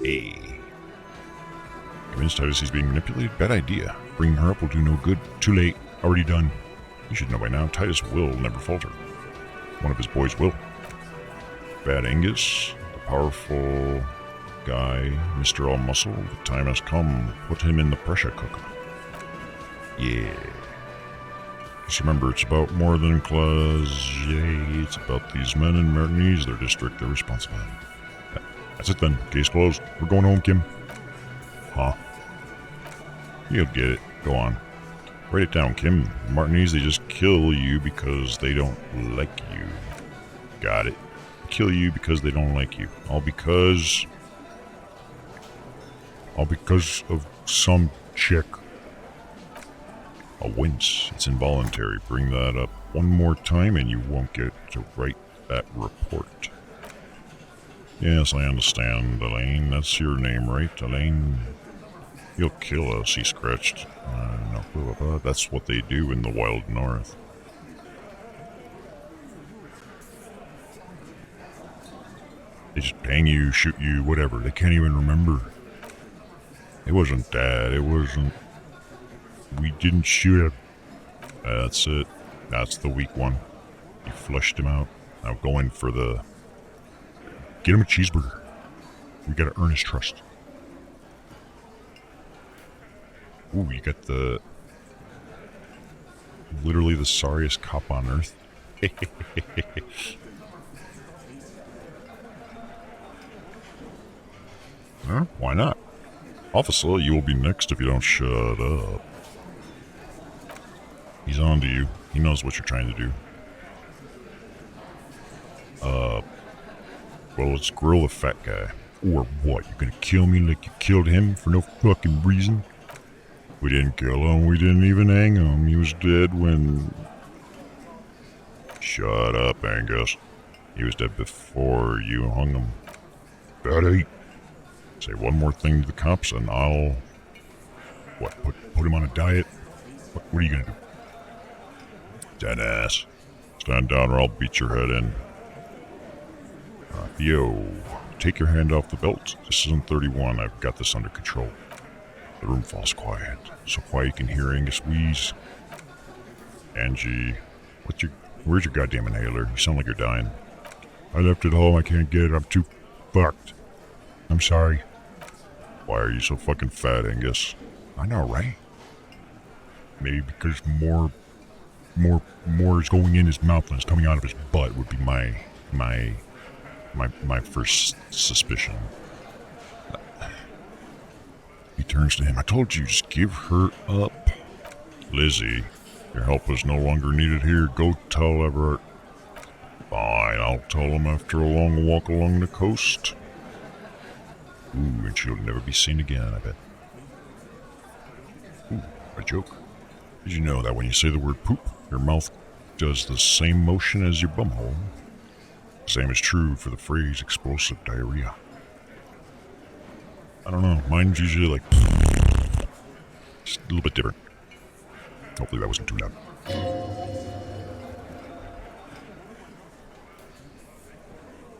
Hey. Convinced Titus he's being manipulated? Bad idea. Bringing her up will do no good. Too late. Already done. You should know by now, Titus will never falter. One of his boys will. Bad Angus, the powerful guy, Mr. All Muscle, the time has come. Put him in the pressure cooker. Yeah. Just remember, it's about more than claws. Yay, it's about these men in Martinez, their district, their responsibility. That's it then. Case closed. We're going home, Kim. Huh? You'll get it. Go on. Write it down, Kim. Martinez, they just kill you because they don't like you. Got it. Kill you because they don't like you. All because of some chick. A wince. It's involuntary. Bring that up one more time and you won't get to write that report. Yes, I understand, Elaine. That's your name, right, Elaine? You'll kill us, he scratched. No, that's what they do in the wild north. They just bang you, shoot you, whatever. They can't even remember. It wasn't that. It wasn't... We didn't shoot him. That's it. That's the weak one. You flushed him out. Now go in for the... Get him a cheeseburger. We gotta earn his trust. Ooh, you got the... Literally the sorriest cop on earth. Huh? Why not? Officer, you will be next if you don't shut up. He's on to you. He knows what you're trying to do. Well, let's grill the fat guy. Or what? You're gonna kill me like you killed him for no fucking reason? We didn't kill him. We didn't even hang him. He was dead when... Shut up, Angus. He was dead before you hung him. Betty. Say one more thing to the cops and I'll... What, put him on a diet? What are you gonna do? Dead ass. Stand down or I'll beat your head in. Theo, take your hand off the belt. This isn't 31. I've got this under control. The room falls quiet. So quiet you can hear Angus wheeze. Angie, where's your goddamn inhaler? You sound like you're dying. I left it home. I can't get it. I'm too fucked. I'm sorry. Why are you so fucking fat, Angus? I know, right? Maybe because more is going in his mouth than is coming out of his butt would be my first suspicion. He turns to him. I told you, just give her up. Lizzie, your help is no longer needed here. Go tell Everett. Fine, I'll tell him after a long walk along the coast. Ooh, and she'll never be seen again, I bet. Ooh, a joke. Did you know that when you say the word poop, your mouth does the same motion as your bumhole? The same is true for the phrase explosive diarrhea. I don't know, mine's usually like... Just a little bit different. Hopefully that wasn't too loud.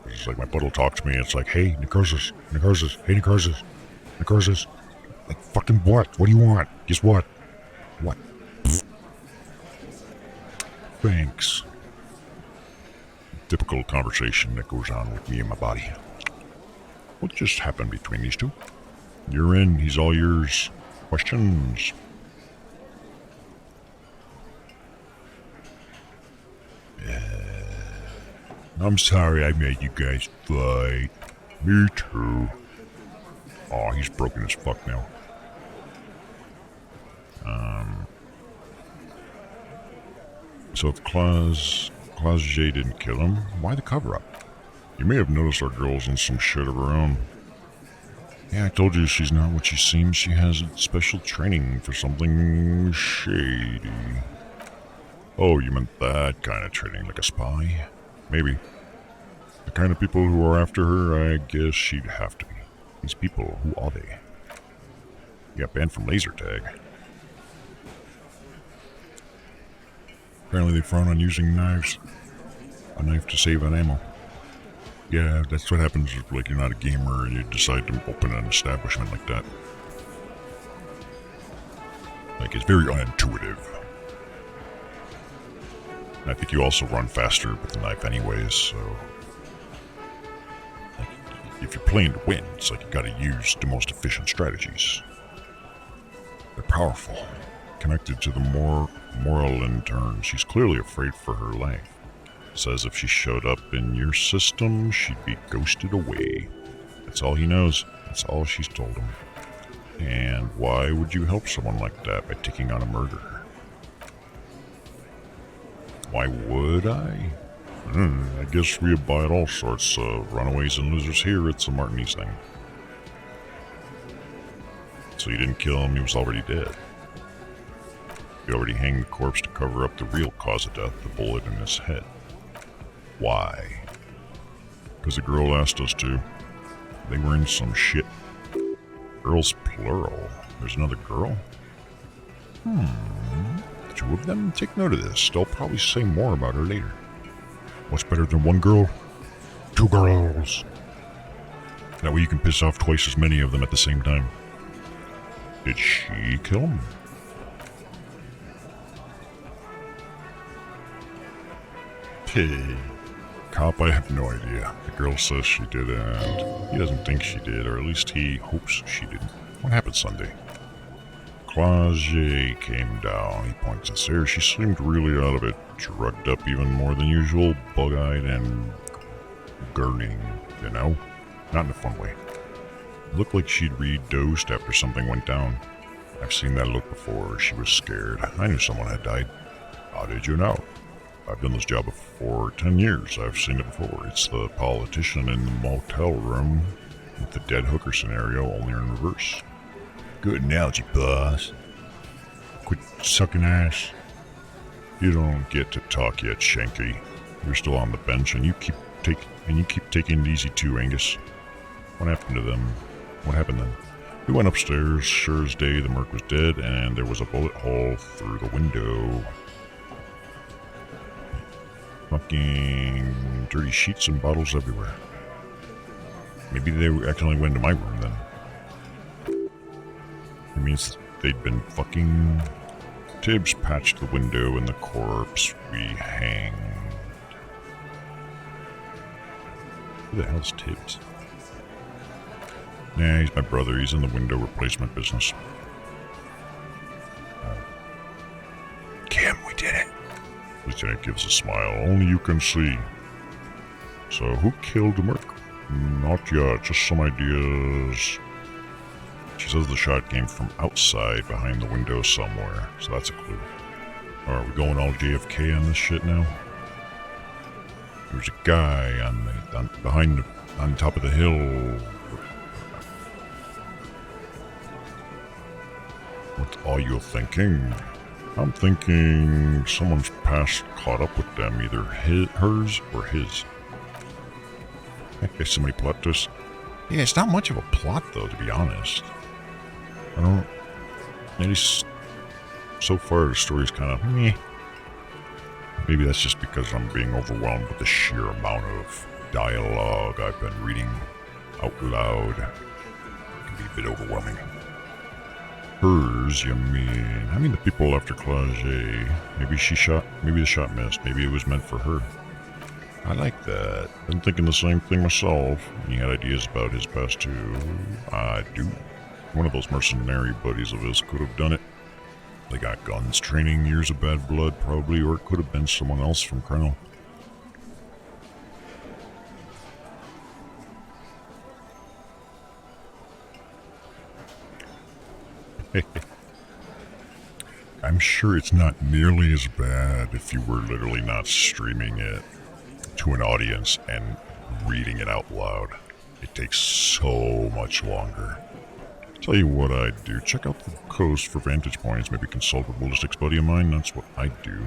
It's like my butt will talk to me, it's like, hey, Necroxix, hey, Necroxix. Like, fucking what? What do you want? Guess what? What? Thanks. Typical conversation that goes on with me and my body. What just happened between these two? You're in, he's all yours. Questions? I'm sorry I made you guys fight. Me too. Aw, he's broken as fuck now. So if Claus J didn't kill him, why the cover-up? You may have noticed our girl's in some shit of her own. Yeah, I told you she's not what she seems. She has special training for something shady. Oh, you meant that kind of training, like a spy? Maybe. The kind of people who are after her, I guess she'd have to be. These people, who are they? You got banned from laser tag. Apparently they frown on using knives. A knife to save on ammo. Yeah, that's what happens if, like, you're not a gamer and you decide to open an establishment like that. Like, it's very unintuitive. And I think you also run faster with the knife anyways, so... Like, if you're playing to win, it's like you gotta use the most efficient strategies. They're powerful. Connected to the moral intern, she's clearly afraid for her life. Says if she showed up in your system, she'd be ghosted away. That's all he knows. That's all she's told him. And why would you help someone like that by taking on a murderer? Why would I? I guess we abide all sorts of runaways and losers here. It's a Martinez thing. So you didn't kill him, he was already dead. You already hanged the corpse to cover up the real cause of death, the bullet in his head. Why? Because the girl asked us to. They were in some shit. Girls plural. There's another girl? Two of them? Take note of this. They'll probably say more about her later. What's better than one girl? Two girls. That way you can piss off twice as many of them at the same time. Did she kill him? Hey. Cop, I have no idea. The girl says she did, and he doesn't think she did, or at least he hopes she didn't. What happened Sunday? Claude came down. He points at Sarah. She seemed really out of it, drugged up even more than usual, bug-eyed and gurning, you know? Not in a fun way. Looked like she'd re-dosed after something went down. I've seen that look before. She was scared. I knew someone had died. How did you know? I've done this job for 10 years. I've seen it before. It's the politician in the motel room with the dead hooker scenario, only in reverse. Good analogy, boss. Quit sucking ass. You don't get to talk yet, Shanky. You're still on the bench, and you keep taking it easy too, Angus. What happened to them? What happened then? We went upstairs. Sure as day, the merc was dead, and there was a bullet hole through the window. Fucking dirty sheets and bottles everywhere. Maybe they accidentally went into my room then. It means they'd been fucking... Tibbs patched the window and the corpse we hanged. Who the hell's Tibbs? Nah, he's my brother. He's in the window replacement business. Kim, we did it. Lieutenant gives a smile. Only you can see. So, who killed the merc? Not yet, just some ideas. She says the shot came from outside behind the window somewhere, so that's a clue. Are we going all JFK on this shit now? There's a guy on top of the hill. What are you thinking? I'm thinking someone's past caught up with them, either hers or his. Okay, so many plot twists. Yeah, it's not much of a plot though, to be honest. I don't... At least so far the story's kind of meh. Maybe that's just because I'm being overwhelmed with the sheer amount of dialogue I've been reading out loud. It can be a bit overwhelming. Hers, you mean? I mean the people after Claude. Maybe the shot missed. Maybe it was meant for her. I like that. Been thinking the same thing myself. He had ideas about his past too. I do. One of those mercenary buddies of his could have done it. They got guns, training, years of bad blood probably, or it could have been someone else from Colonel. I'm sure it's not nearly as bad if you were literally not streaming it to an audience and reading it out loud. It takes so much longer. Tell you what I'd do. Check out the coast for vantage points. Maybe consult a ballistics buddy of mine. That's what I'd do.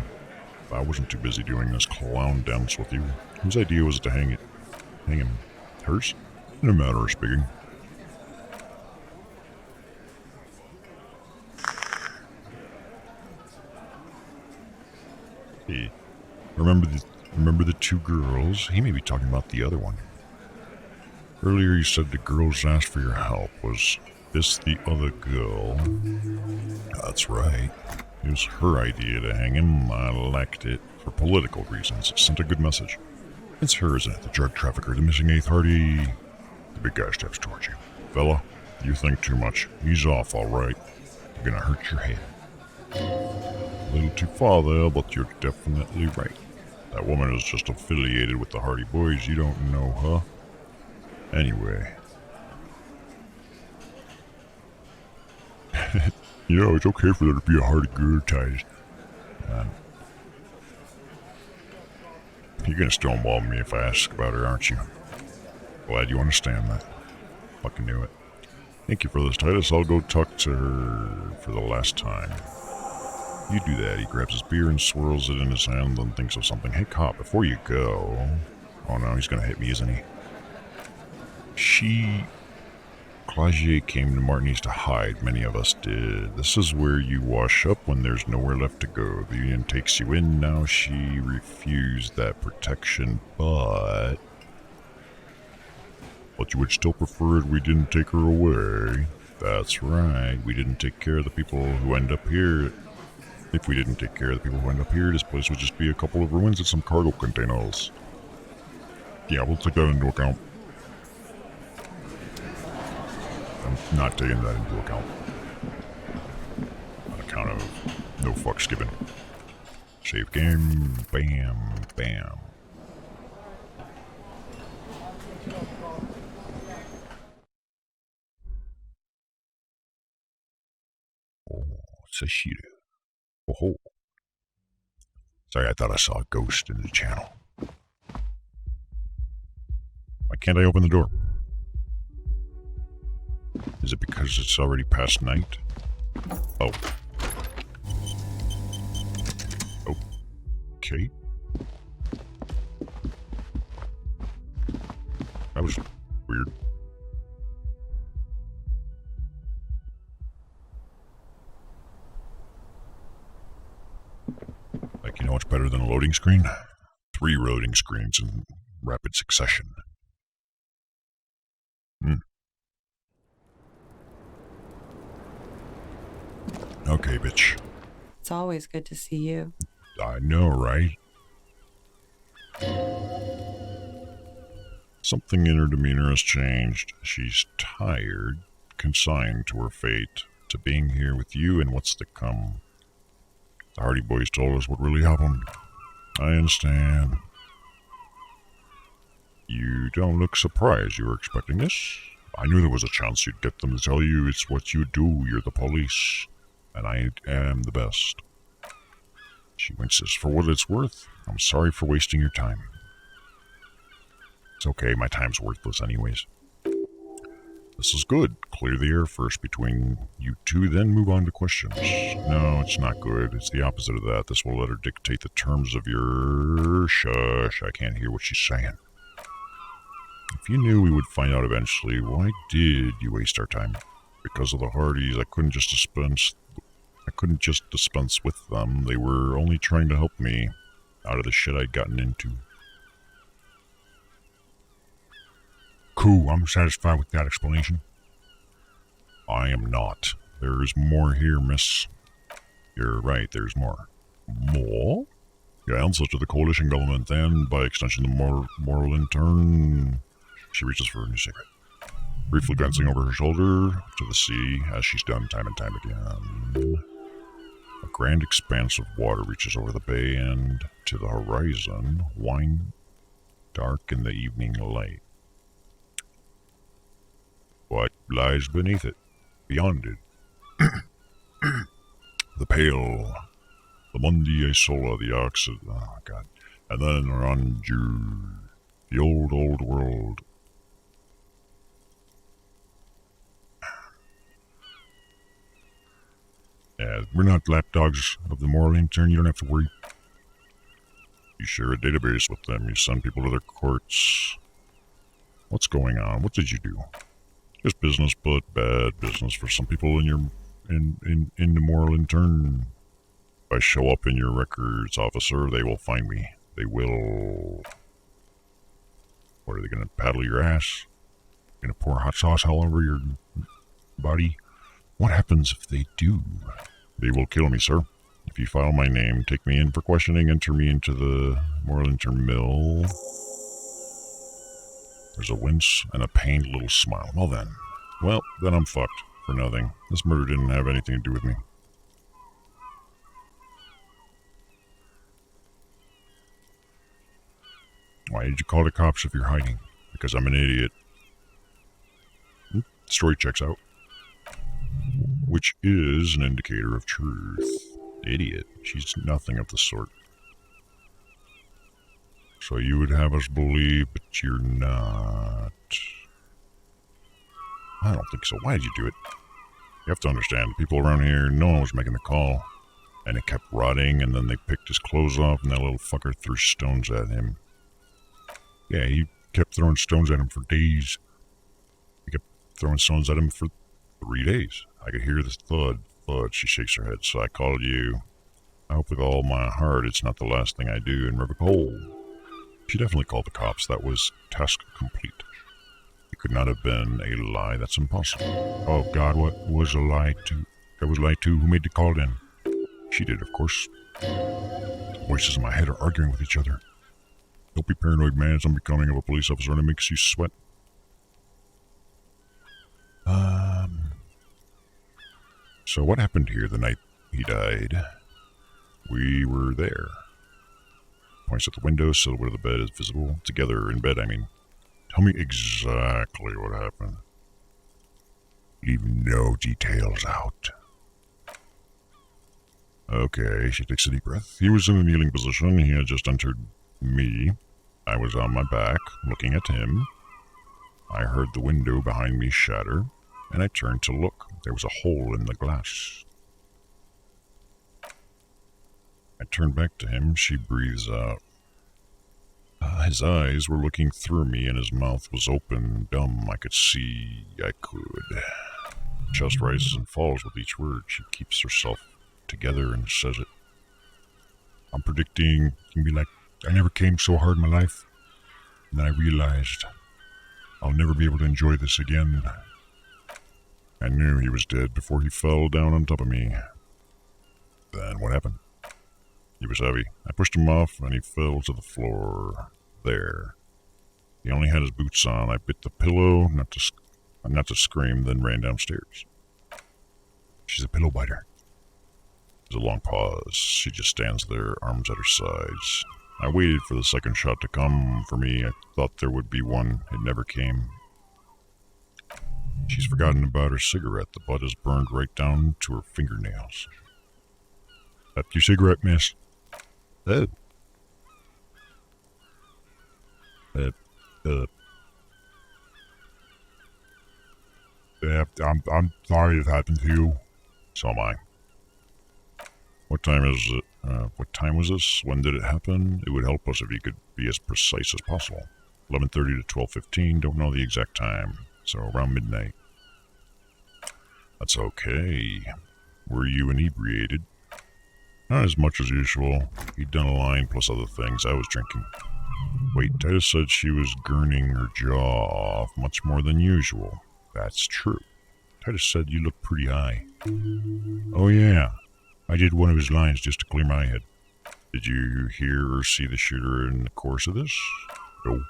If I wasn't too busy doing this clown dance with you. Whose idea was it to hang him? Hers? In a matter of speaking. Hey, remember the two girls? He may be talking about the other one. Earlier you said the girls asked for your help. Was this the other girl? That's right. It was her idea to hang him. I liked it. For political reasons. It sent a good message. It's her, isn't it? The drug trafficker, the missing eighth Hardy. The big guy steps towards you. Fella, you think too much. He's off, all right. You're gonna hurt your head. A little too far there, but you're definitely right. That woman is just affiliated with the Hardy Boys. You don't know her. Anyway. It's okay for there to be a Hardy girl ties. You're gonna stonewall me if I ask about her, aren't you? Glad you understand that. Fucking knew it. Thank you for this, Titus. I'll go talk to her for the last time. You do that. He grabs his beer and swirls it in his hand and thinks of something. Hey, cop, before you go... Oh no, he's gonna hit me, isn't he? Clagier came to Martigny's to hide. Many of us did. This is where you wash up when there's nowhere left to go. The Union takes you in. Now she refused that protection, but you would still prefer it we didn't take her away. That's right. We didn't take care of the people who end up here. If we didn't take care of the people who end up here, this place would just be a couple of ruins and some cargo containers. Yeah, we'll take that into account. I'm not taking that into account. On account of no fucks given. Save game. Bam. Bam. Oh, Sashiro. Oh. Sorry, I thought I saw a ghost in the channel. Why can't I open the door? Is it because it's already past night? Oh. Okay. That was weird. Like, you know what's better than a loading screen? 3 loading screens in rapid succession. Okay, bitch. It's always good to see you. I know, right? Something in her demeanor has changed. She's tired, consigned to her fate, to being here with you and what's to come. The Hardy Boys told us what really happened. I understand. You don't look surprised. You were expecting this? I knew there was a chance you'd get them to tell you it's what you do. You're the police. And I am the best. She winces. For what it's worth, I'm sorry for wasting your time. It's okay, my time's worthless anyways. This is good. Clear the air first between you two, then move on to questions. No, it's not good. It's the opposite of that. This will let her dictate the terms of your... Shush, I can't hear what she's saying. If you knew we would find out eventually, why did you waste our time? Because of the Hardys, I couldn't just dispense with them. They were only trying to help me out of the shit I'd gotten into. Cool, I'm satisfied with that explanation. I am not. There is more here, miss. You're right, there's more. More? Your answer to the coalition government and, by extension, the moral intern. She reaches for a new cigarette. Briefly glancing over her shoulder to the sea, as she's done time and time again. A grand expanse of water reaches over the bay and to the horizon, wine dark in the evening light. What lies beneath it? Beyond it? The pale, the Mundi Sola, the oxid, oh god. And then Ranju, the old world. Yeah, we're not lapdogs of the moral intern, you don't have to worry. You share a database with them, you send people to their courts. What's going on? What did you do? Just business, but bad business for some people in the moral intern. If I show up in your records, officer, they will find me. They will... What, are they gonna paddle your ass? Gonna pour hot sauce all over your body? What happens if they do? They will kill me, sir. If you file my name, take me in for questioning, enter me into the Morlinter Mill. There's a wince and a pained little smile. Well, then I'm fucked for nothing. This murder didn't have anything to do with me. Why did you call the cops if you're hiding? Because I'm an idiot. Story checks out. Which is an indicator of truth. Idiot. She's nothing of the sort. So you would have us believe, but you're not. I don't think so. Why did you do it? You have to understand, people around here, no one was making the call. And it kept rotting, and then they picked his clothes off, and that little fucker threw stones at him. Yeah, he kept throwing stones at him for days. He kept throwing stones at him for 3 days. I could hear this thud. She shakes her head. So I called you. I hope with all my heart it's not the last thing I do in River Cole. She definitely called the cops. That was task complete. It could not have been a lie. That's impossible. Oh God, what was a lie to? That was a lie too. Who made the call then? She did, of course. Voices in my head are arguing with each other. Don't be paranoid, man. It's unbecoming of a police officer and it makes you sweat. So what happened here the night he died? We were there. Points at the window, silhouette of the bed is visible. Together in bed, I mean. Tell me exactly what happened. Leave no details out. Okay, she takes a deep breath. He was in a kneeling position. He had just entered me. I was on my back, looking at him. I heard the window behind me shatter, and I turned to look. There was a hole in the glass. I turned back to him. She breathes out. His eyes were looking through me, and his mouth was open, dumb. I could see. I could. Chest rises and falls with each word. She keeps herself together and says it. I'm predicting it can be like, I never came so hard in my life. And then I realized I'll never be able to enjoy this again. I knew he was dead before he fell down on top of me. Then what happened? He was heavy. I pushed him off and he fell to the floor. There. He only had his boots on. I bit the pillow, not to scream, then ran downstairs. She's a pillow biter. There's a long pause. She just stands there, arms at her sides. I waited for the second shot to come for me. I thought there would be one. It never came. She's forgotten about her cigarette. The butt is burned right down to her fingernails. That's your cigarette, miss. Oh. I'm sorry this happened to you. So am I. What time is it? What time was this? When did it happen? It would help us if you could be as precise as possible. 11:30 to 12:15. Don't know the exact time. So around midnight. That's okay. Were you inebriated? Not as much as usual. He'd done a line plus other things. I was drinking. Wait, Titus said she was gurning her jaw off much more than usual. That's true. Titus said you look pretty high. Oh yeah. I did one of his lines just to clear my head. Did you hear or see the shooter in the course of this? No.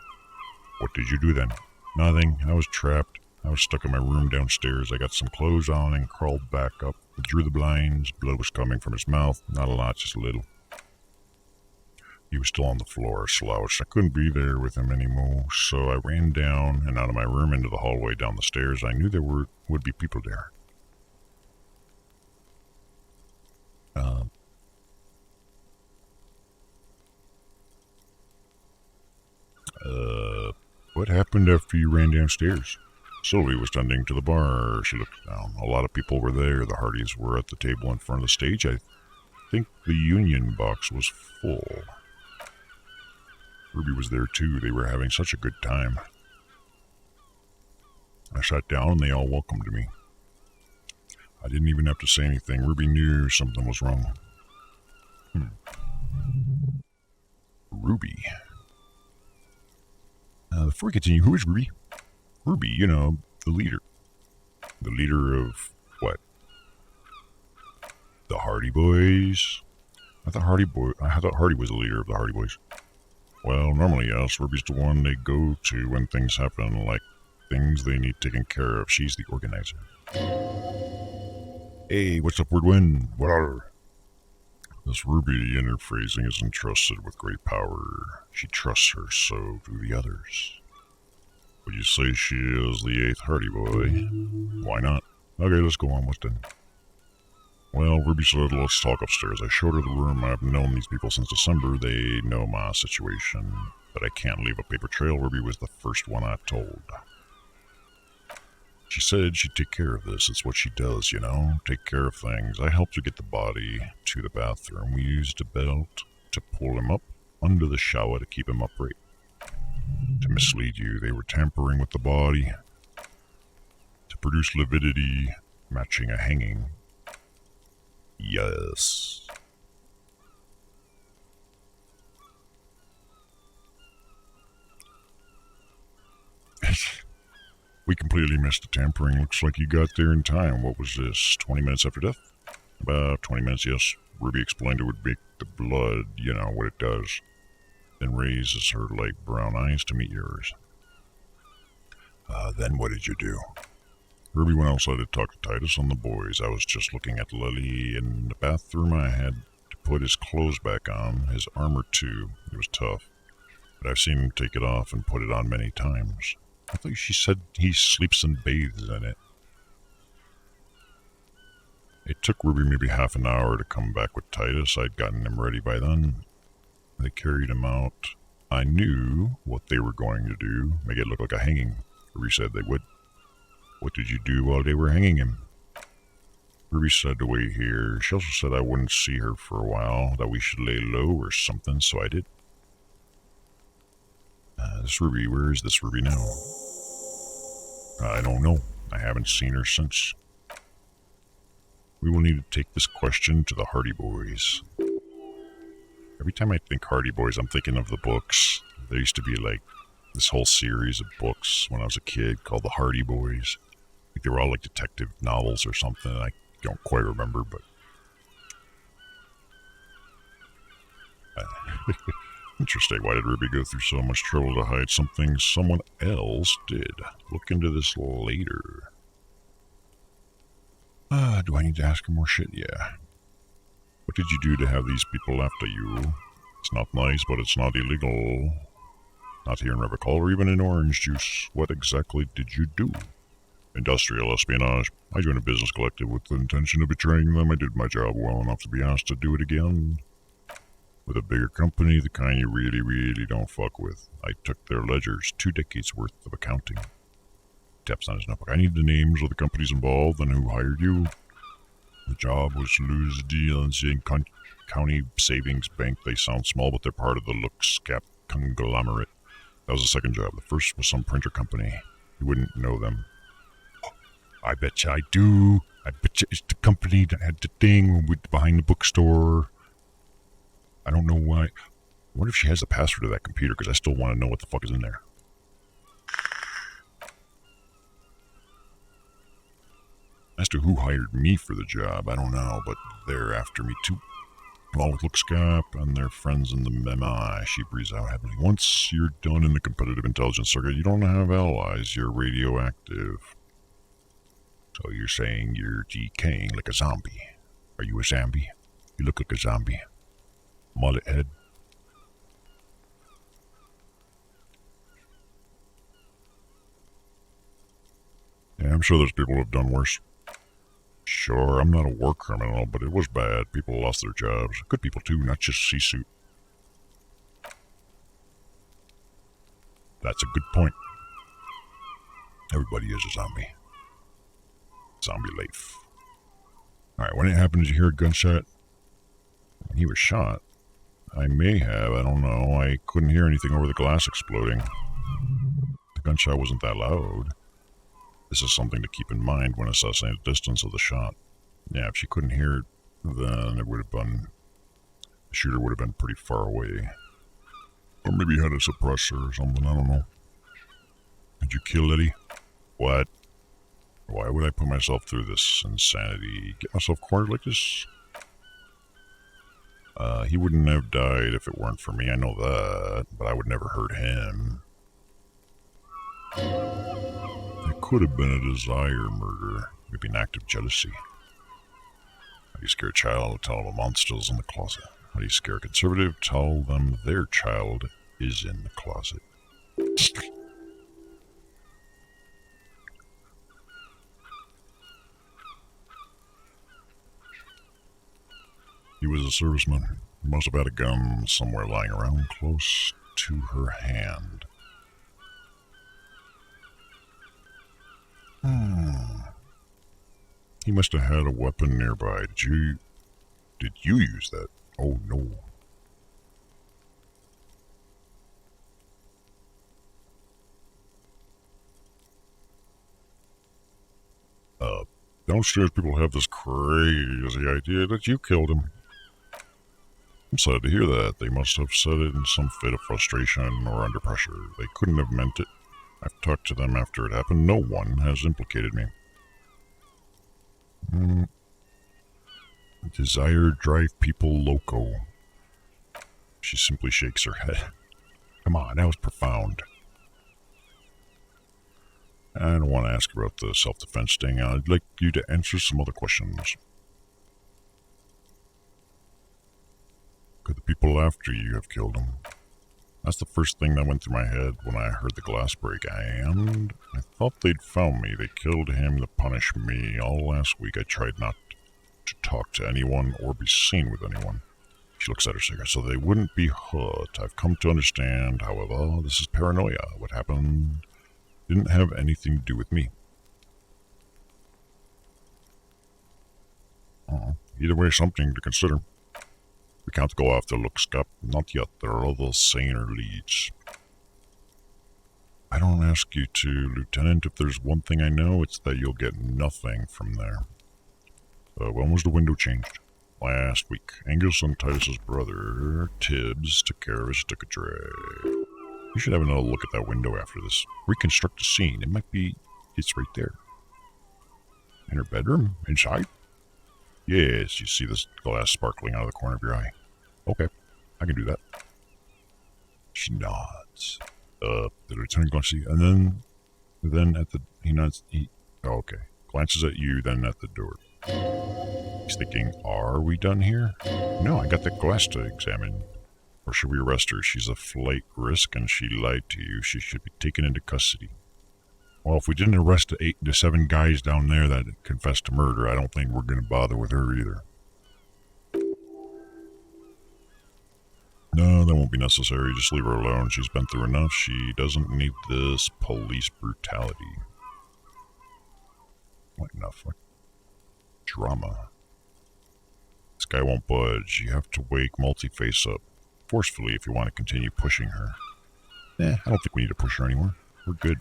What did you do then? Nothing. I was trapped. I was stuck in my room downstairs. I got some clothes on and crawled back up. Drew the blinds. Blood was coming from his mouth. Not a lot, just a little. He was still on the floor, slouched. I couldn't be there with him anymore, so I ran down and out of my room into the hallway down the stairs. I knew there would be people there. What happened after you ran downstairs? Sylvie was tending to the bar. She looked down. A lot of people were there. The Hardys were at the table in front of the stage. I think the Union box was full. Ruby was there too. They were having such a good time. I sat down and they all welcomed me. I didn't even have to say anything. Ruby knew something was wrong. Ruby. Before we continue, who is Ruby? Ruby, you know, the leader. The leader of what? The Hardy Boys? I thought Hardy was the leader of the Hardy Boys. Well, normally, yes. Ruby's the one they go to when things happen, like things they need taken care of. She's the organizer. Hey, what's up, Woodwind? What are? This Ruby, in her phrasing, is entrusted with great power. She trusts her, so do the others. Would you say she is the 8th Hardy Boy? Why not? Okay, let's go on with it. Well, Ruby said, let's talk upstairs. I showed her the room. I've known these people since December. They know my situation. But I can't leave a paper trail. Ruby was the first one I told. She said she'd take care of this. It's what she does, you know? Take care of things. I helped her get the body to the bathroom. We used a belt to pull him up under the shower to keep him upright. To mislead you, they were tampering with the body to produce lividity matching a hanging. Yes. We completely missed the tampering. Looks like you got there in time. What was this, 20 minutes after death? About 20 minutes, yes. Ruby explained it would make the blood, you know, what it does. Then raises her light brown eyes to meet yours. Then what did you do? Ruby went outside to talk to Titus and the boys. I was just looking at Lily in the bathroom. I had to put his clothes back on, his armor too. It was tough, but I've seen him take it off and put it on many times. I thought she said he sleeps and bathes in it. It took Ruby maybe half an hour to come back with Titus. I'd gotten him ready by then. They carried him out. I knew what they were going to do, make it look like a hanging. Ruby said they would. What did you do while they were hanging him? Ruby said to wait here. She also said I wouldn't see her for a while, that we should lay low or something, so I did. This Ruby, where is this Ruby now? I don't know. I haven't seen her since. We will need to take this question to the Hardy Boys. Every time I think Hardy Boys, I'm thinking of the books. There used to be like this whole series of books when I was a kid called the Hardy Boys. Like they were all like detective novels or something. I don't quite remember, but interesting. Why did Ruby go through so much trouble to hide something someone else did? Look into this later. Do I need to ask her more shit? Yeah. What did you do to have these people after you? It's not nice, but it's not illegal. Not here in Revocol or even in Orange Juice. What exactly did you do? Industrial espionage. I joined a business collective with the intention of betraying them. I did my job well enough to be asked to do it again. With a bigger company, the kind you really, really don't fuck with. I took their ledgers, 2 decades worth of accounting. Taps on his notebook. I need the names of the companies involved and who hired you. The job was Elysium County Savings Bank. They sound small, but they're part of the Lookscap conglomerate. That was the second job. The first was some printer company. You wouldn't know them. I bet you I do. I bet you it's the company that had the thing behind the bookstore. I don't know why. I wonder if she has the password to that computer, because I still want to know what the fuck is in there. As to who hired me for the job, I don't know, but they're after me too. Along with Lookscap and their friends in the MI, she breathes out heavily. Once you're done in the competitive intelligence circuit, you don't have allies. You're radioactive. So you're saying you're decaying like a zombie. Are you a zombie? You look like a zombie. Mullet head. Yeah, I'm sure there's people who have done worse. Sure, I'm not a war criminal, but it was bad. People lost their jobs. Good people too, not just C-suit. That's a good point. Everybody is a zombie. Zombie life. Alright, when it happened, did you hear a gunshot? When he was shot? I may have, I don't know. I couldn't hear anything over the glass exploding. The gunshot wasn't that loud. This is something to keep in mind when assessing the distance of the shot. Yeah, if she couldn't hear it, then it would have been... The shooter would have been pretty far away. Or maybe he had a suppressor or something, I don't know. Did you kill Eddie? What? Why would I put myself through this insanity? Get myself cornered like this? He wouldn't have died if it weren't for me, I know that, but I would never hurt him. It could have been a desire murder, maybe an act of jealousy. How do you scare a child? Tell them a monster's in the closet. How do you scare a conservative? Tell them their child is in the closet. He was a serviceman. He must have had a gun somewhere lying around close to her hand. He must have had a weapon nearby. Did you use that? Oh no. Downstairs people have this crazy idea that you killed him. I'm sad to hear that. They must have said it in some fit of frustration or under pressure. They couldn't have meant it. I've talked to them after it happened. No one has implicated me. Desire drive people loco. She simply shakes her head. Come on, that was profound. I don't want to ask about the self-defense thing. I'd like you to answer some other questions. Could the people after you have killed him? That's the first thing that went through my head when I heard the glass break, and I thought they'd found me. They killed him to punish me. All last week I tried not to talk to anyone or be seen with anyone. She looks at her cigarette, so they wouldn't be hurt. I've come to understand, however, this is paranoia. What happened didn't have anything to do with me. Either way, something to consider. We can't go after looks, Cap. Not yet. There are other saner leads. I don't ask you to, Lieutenant. If there's one thing I know, it's that you'll get nothing from there. When was the window changed? Last week. Angus and Titus's brother, Tibbs, took care of his stick of tray. You should have another look at that window after this. Reconstruct the scene. It might be... It's right there. In her bedroom? Inside? Yes, you see this glass sparkling out of the corner of your eye. Okay, I can do that. She nods. The lieutenant glances, and then at the... He nods... Oh, okay. Glances at you, then at the door. He's thinking, are we done here? No, I got that glass to examine. Or should we arrest her? She's a flight risk and she lied to you. She should be taken into custody. Well, if we didn't arrest the 8 to 7 guys down there that confessed to murder, I don't think we're going to bother with her either. No, that won't be necessary. Just leave her alone. She's been through enough. She doesn't need this police brutality. What enough? What drama? This guy won't budge. You have to wake multi-face up forcefully if you want to continue pushing her. I don't think we need to push her anymore. We're good.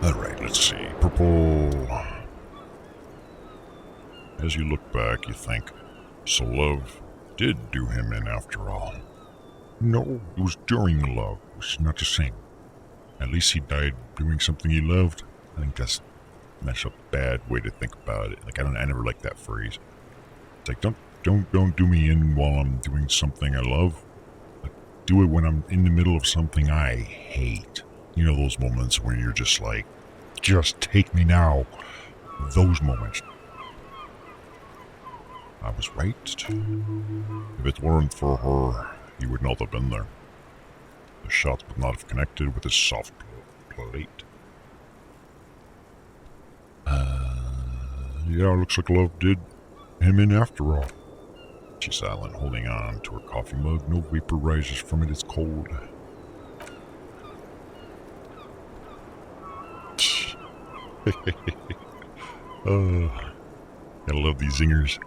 Alright, let's see. Purple. As you look back, you think, so love did do him in after all. No, it was during love. It's not the same. At least he died doing something he loved. I think that's a bad way to think about it. Like, I never liked that phrase. It's like, don't do me in while I'm doing something I love. Like, do it when I'm in the middle of something I hate. You know those moments where you're just like, just take me now. Those moments. I was right. If it weren't for her, he would not have been there. The shot would not have connected with his soft plate. Yeah, looks like love did him in after all. She's silent, holding on to her coffee mug. No vapor rises from it, it's cold. Gotta love these zingers.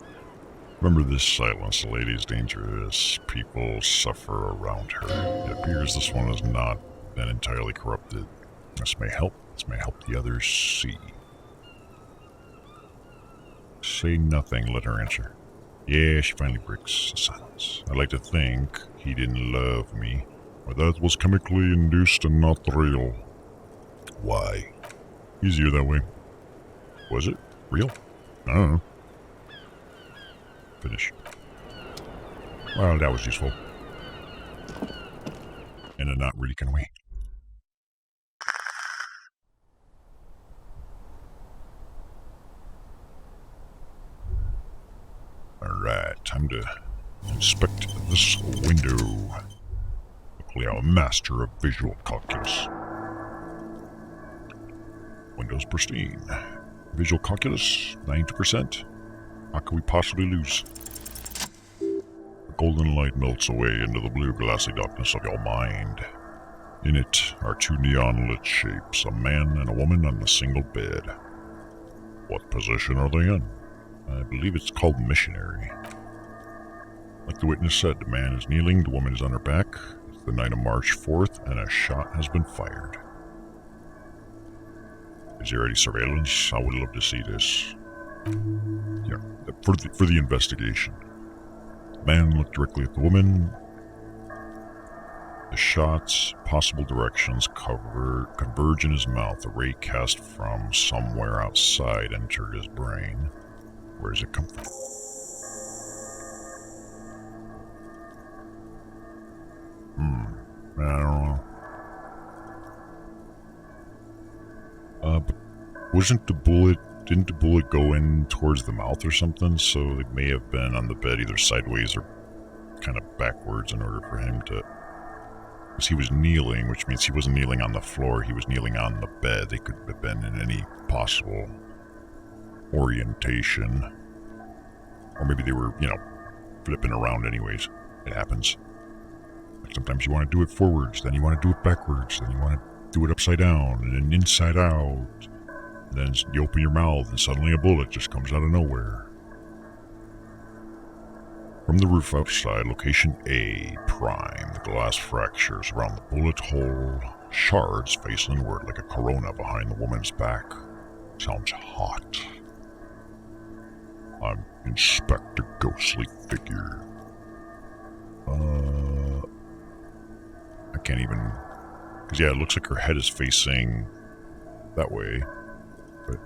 Remember this silence, the lady is dangerous. People suffer around her. It appears this one has not been entirely corrupted. This may help the others see. Say nothing, let her answer. Yeah, she finally breaks the silence. I like to think he didn't love me, or that was chemically induced and not real. Why? Easier that way. Was it? Real? I don't know. Finish. Well, that was useful. In a not really kind of way. Alright, time to inspect this window. Luckily, I'm a master of visual calculus. Windows pristine. Visual calculus, 90%. How can we possibly lose? The golden light melts away into the blue glassy darkness of your mind. In it are two neon-lit shapes, a man and a woman on a single bed. What position are they in? I believe it's called missionary. Like the witness said, the man is kneeling, the woman is on her back. It's the night of March 4th, and a shot has been fired. Is there any surveillance? I would love to see this. Yeah, for the investigation. The man looked directly at the woman. The shots, possible directions converge in his mouth. A ray cast from somewhere outside entered his brain. Where does it come from? I don't know. But didn't the bullet go in towards the mouth or something? So it may have been on the bed either sideways or kind of backwards in order for him to... Because he was kneeling, which means he wasn't kneeling on the floor, he was kneeling on the bed. They could have been in any possible orientation. Or maybe they were, flipping around anyways. It happens. Like sometimes you want to do it forwards, then you want to do it backwards, then you want to do it upside down, and then inside out. And then you open your mouth and suddenly a bullet just comes out of nowhere. From the roof outside, location A, prime. The glass fractures around the bullet hole. Shards face inward like a corona behind the woman's back. Sounds hot. I'm Inspector Ghostly Figure. I can't even... Because, yeah, it looks like her head is facing that way. But...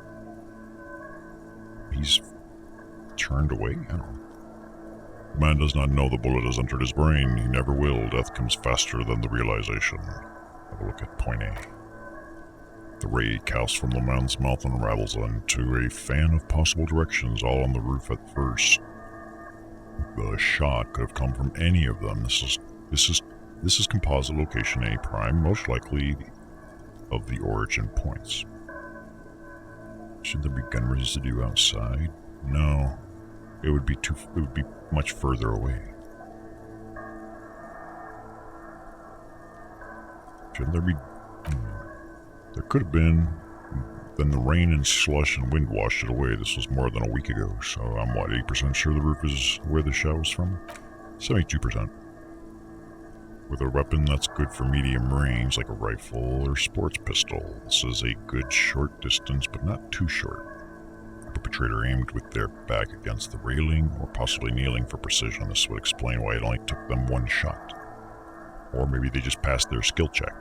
he's turned away? I don't know. The man does not know the bullet has entered his brain. He never will. Death comes faster than the realization. Have a look at point A. The ray cast from the man's mouth unravels into a fan of possible directions, all on the roof at first. The shot could have come from any of them. This is composite location A prime, most likely of the origin points. Should there be gun residue outside? No. It would be much further away. Shouldn't there be... There could have been. Then the rain and slush and wind washed it away. This was more than a week ago, so I'm 80% sure the roof is where the shot was from? 72%. With a weapon that's good for medium range, like a rifle or sports pistol. This is a good short distance, but not too short. The perpetrator aimed with their back against the railing, or possibly kneeling for precision. This would explain why it only took them one shot. Or maybe they just passed their skill check.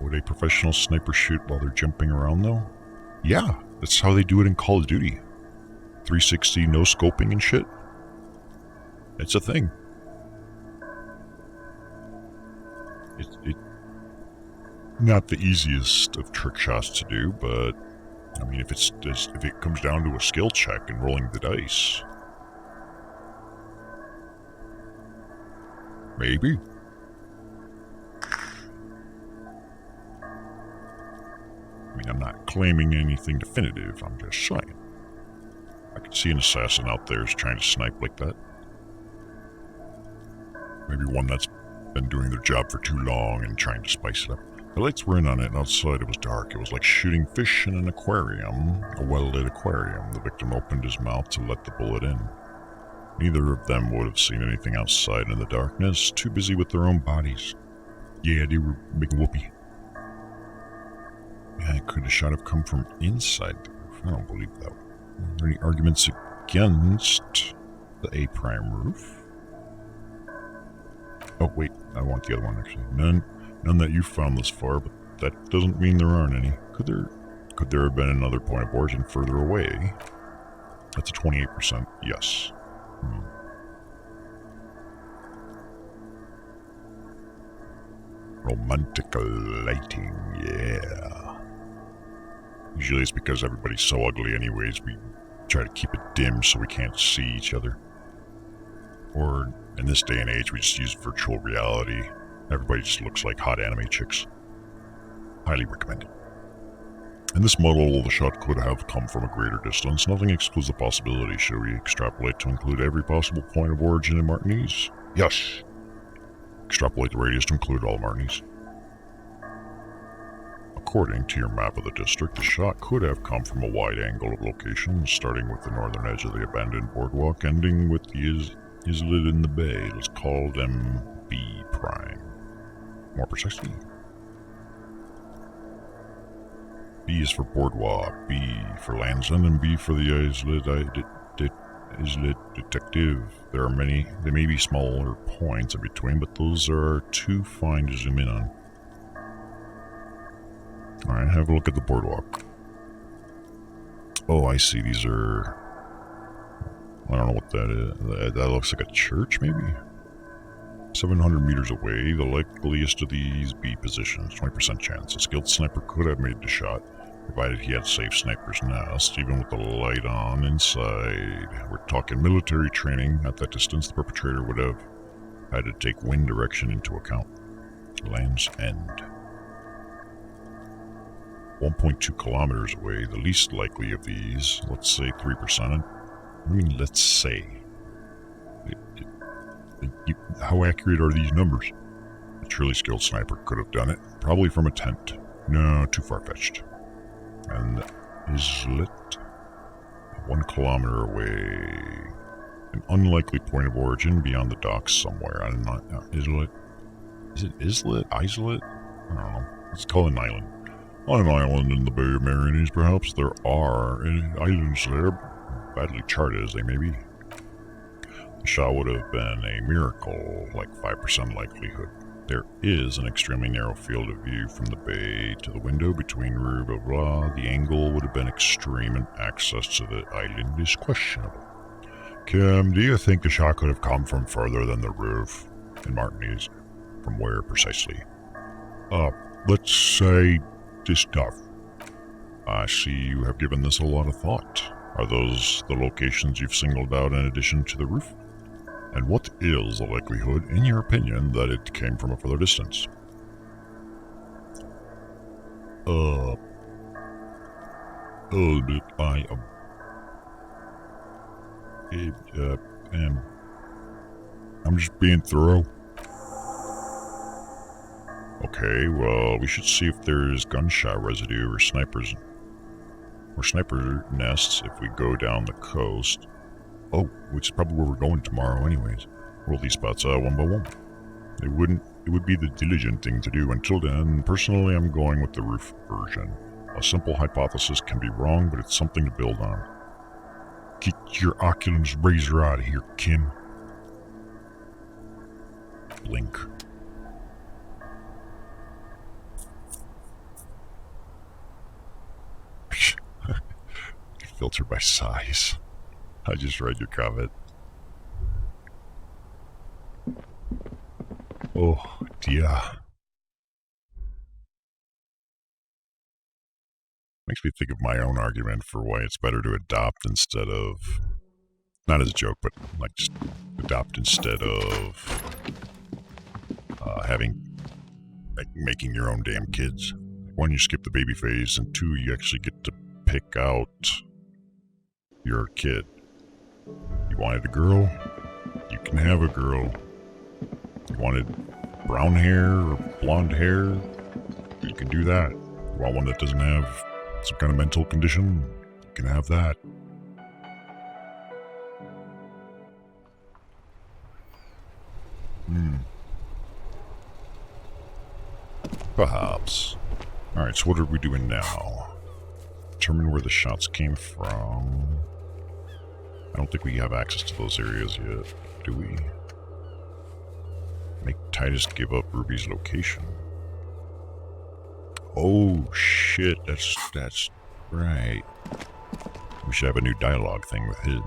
Would a professional sniper shoot while they're jumping around, though? Yeah, that's how they do it in Call of Duty. 360 no scoping and shit. It's a thing. It not the easiest of trick shots to do, but I mean, if it comes down to a skill check and rolling the dice, maybe. I mean, I'm not claiming anything definitive. I'm just saying. I could see an assassin out there is trying to snipe like that. Maybe one that's been doing their job for too long and trying to spice it up. The lights were in on it, and outside it was dark. It was like shooting fish in an aquarium, a well-lit aquarium. The victim opened his mouth to let the bullet in. Neither of them would have seen anything outside in the darkness, too busy with their own bodies. Yeah, they were making whoopee. Yeah, could the shot have come from inside the roof? I don't believe that. Are there any arguments against the A-prime roof? Oh, wait, I want the other one, actually. None that you've found thus far, but that doesn't mean there aren't any. Could there have been another point of origin further away? That's a 28% yes. Romantic lighting, yeah. Usually it's because everybody's so ugly anyways, we try to keep it dim so we can't see each other. Or, in this day and age, we just use virtual reality. Everybody just looks like hot anime chicks. Highly recommended. In this model, the shot could have come from a greater distance. Nothing excludes the possibility. Should we extrapolate to include every possible point of origin in Martinez? Yes. Extrapolate the radius to include all Martinez. According to your map of the district, the shot could have come from a wide angle of location, starting with the northern edge of the abandoned boardwalk, ending with the islet in the bay. Let's call them B prime. More precisely. B is for boardwalk, B for land's end, and B for the islet detective. There are many, they may be smaller points in between, but those are too fine to zoom in on. Alright, have a look at the boardwalk. Oh, I see, these are... I don't know what that is. That looks like a church, maybe? 700 meters away, the likeliest of these B positions, 20% chance. A skilled sniper could have made the shot, provided he had safe sniper's nest, even with the light on inside. We're talking military training. At that distance, the perpetrator would have had to take wind direction into account. Land's End. 1.2 kilometers away, the least likely of these, let's say 3%. I mean, let's say. How accurate are these numbers? A truly skilled sniper could have done it, probably from a tent. No, too far-fetched. And islet, 1 kilometer away. An unlikely point of origin beyond the docks somewhere. I'm not... islet? Is it islet? Islet? I don't know. Let's call it an island. On an island in the Bay of Marines, perhaps. There are islands there, badly charted as they may be. The shot would have been a miracle, like 5% likelihood. There is an extremely narrow field of view from the bay to the window between rue blah blah. The angle would have been extreme and access to the island is questionable. Kim, do you think the shot could have come from further than the roof in Martinez? From where precisely? Let's say this stuff. I see you have given this a lot of thought. Are those the locations you've singled out in addition to the roof? And what is the likelihood, in your opinion, that it came from a further distance? I'm just being thorough. Okay, well, we should see if there's gunshot residue or sniper nests if we go down the coast. Oh, which is probably where we're going tomorrow anyways. Roll these spots one by one. It would be the diligent thing to do. Until then, personally, I'm going with the roof version. A simple hypothesis can be wrong, but it's something to build on. Get your Oculus razor out of here, Kim. Blink. Filter by size. I just read your comment. Oh dear. Makes me think of my own argument for why it's better to adopt instead of, not as a joke, but like just adopt instead of making your own damn kids. One, you skip the baby phase, and two, you actually get to pick out your kid. You wanted a girl? You can have a girl. You wanted brown hair or blonde hair? You can do that. You want one that doesn't have some kind of mental condition? You can have that. Perhaps. Alright, so what are we doing now? Determine where the shots came from. I don't think we have access to those areas yet, do we? Make Titus give up Ruby's location. Oh shit, that's right. We should have a new dialogue thing with him.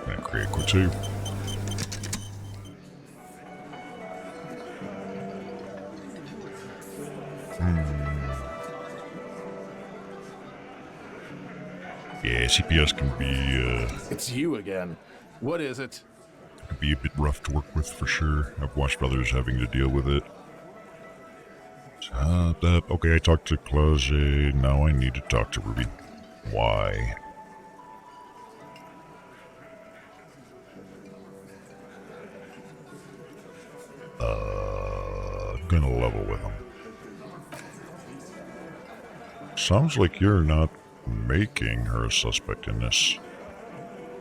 Gonna create a quick save. Yeah, CPS can be, It's you again. What is it? can be a bit rough to work with for sure. I've watched others having to deal with it. Okay, I talked to Claude. Now I need to talk to Ruby. Why? Gonna level with him. Sounds like you're not making her a suspect in this.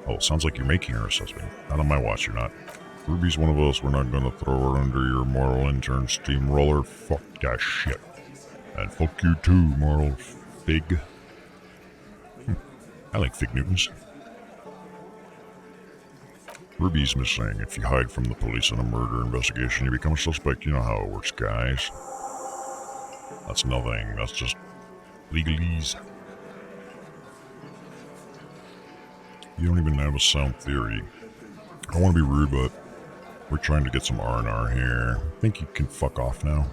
Oh, sounds like you're making her a suspect. Not on my watch, you're not. Ruby's one of us. We're not gonna throw her under your moral intern steamroller. Fuck that shit. And fuck you too, moral fig. I like fig Newtons. Ruby's missing. If you hide from the police in a murder investigation, you become a suspect. You know how it works, guys. That's nothing. That's just legalese. You don't even have a sound theory. I don't want to be rude, but we're trying to get some R&R here. I think you can fuck off now.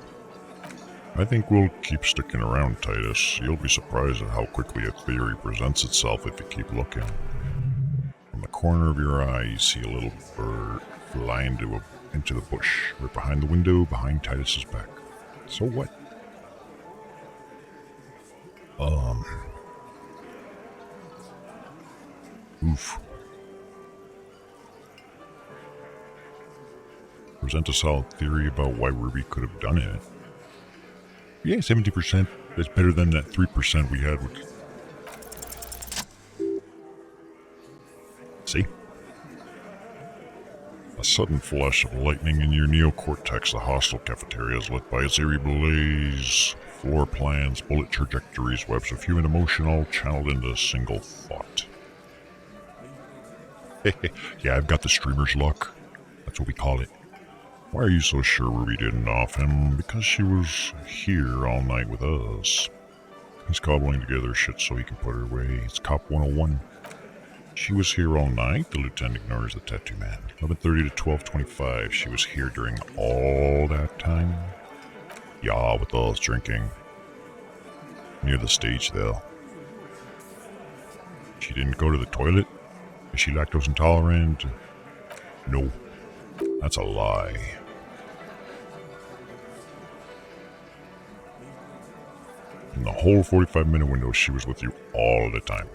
I think we'll keep sticking around, Titus. You'll be surprised at how quickly a theory presents itself if you keep looking. From the corner of your eye, you see a little bird fly into the bush, right behind the window, behind Titus's back. So what? Oof. Present a solid theory about why Ruby could have done it. Yeah, 70%. That's better than that 3% we had with... See? A sudden flash of lightning in your neocortex. The hostile cafeteria is lit by its eerie blaze. Floor plans, bullet trajectories, webs of human emotion all channeled into a single thought. Yeah, I've got the streamer's luck. That's what we call it. Why are you so sure Ruby didn't off him? Because she was here all night with us. He's cobbling together shit so he can put her away. It's Cop 101. She was here all night? The lieutenant ignores the tattoo man. 11:30 to 12:25. She was here during all that time? Yeah, with us drinking. Near the stage, though. She didn't go to the toilet? Is she lactose intolerant? No. That's a lie. In the whole 45-minute window, she was with you all the time.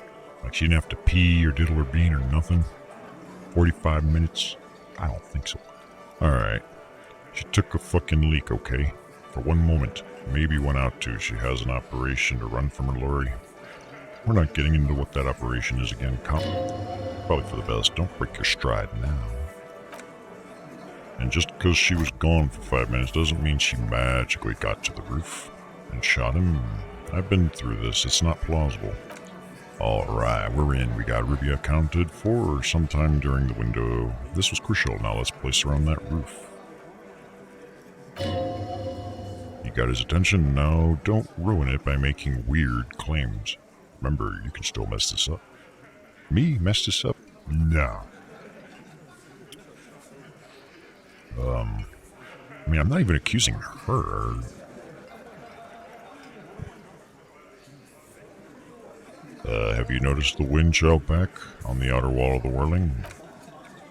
Like she didn't have to pee or diddle or bean or nothing. 45 minutes? I don't think so. Alright. She took a fucking leak, okay? For one moment. Maybe went out to. She has an operation to run from her lorry. We're not getting into what that operation is again, Cop. Probably for the best. Don't break your stride now. And just because she was gone for 5 minutes doesn't mean she magically got to the roof and shot him. I've been through this. It's not plausible. Alright, we're in. We got Ruby accounted for sometime during the window. This was crucial. Now let's place her on that roof. You got his attention. Now don't ruin it by making weird claims. Remember, you can still mess this up. Me? Mess this up? No. I mean, I'm not even accusing her. Have you noticed the winch out back on the outer wall of the whirling?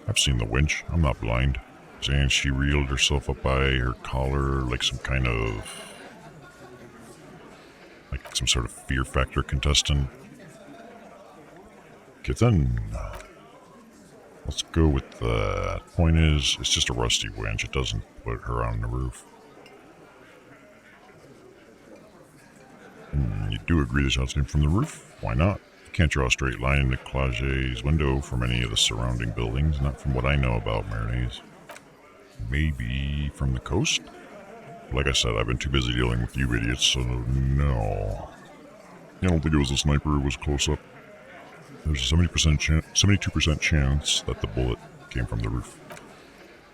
I've seen the winch. I'm not blind. Saying she reeled herself up by her collar like some kind of... like some sort of fear factor contestant. Kitten. Let's go with the point is, it's just a rusty winch. It doesn't put her on the roof. You do agree the shots came from the roof? Why not? You can't draw a straight line into Claude's window from any of the surrounding buildings, not from what I know about Marinese. Maybe from the coast? Like I said, I've been too busy dealing with you idiots, so no. I don't think it was a sniper. It was close up. There's a 72% chance that the bullet came from the roof.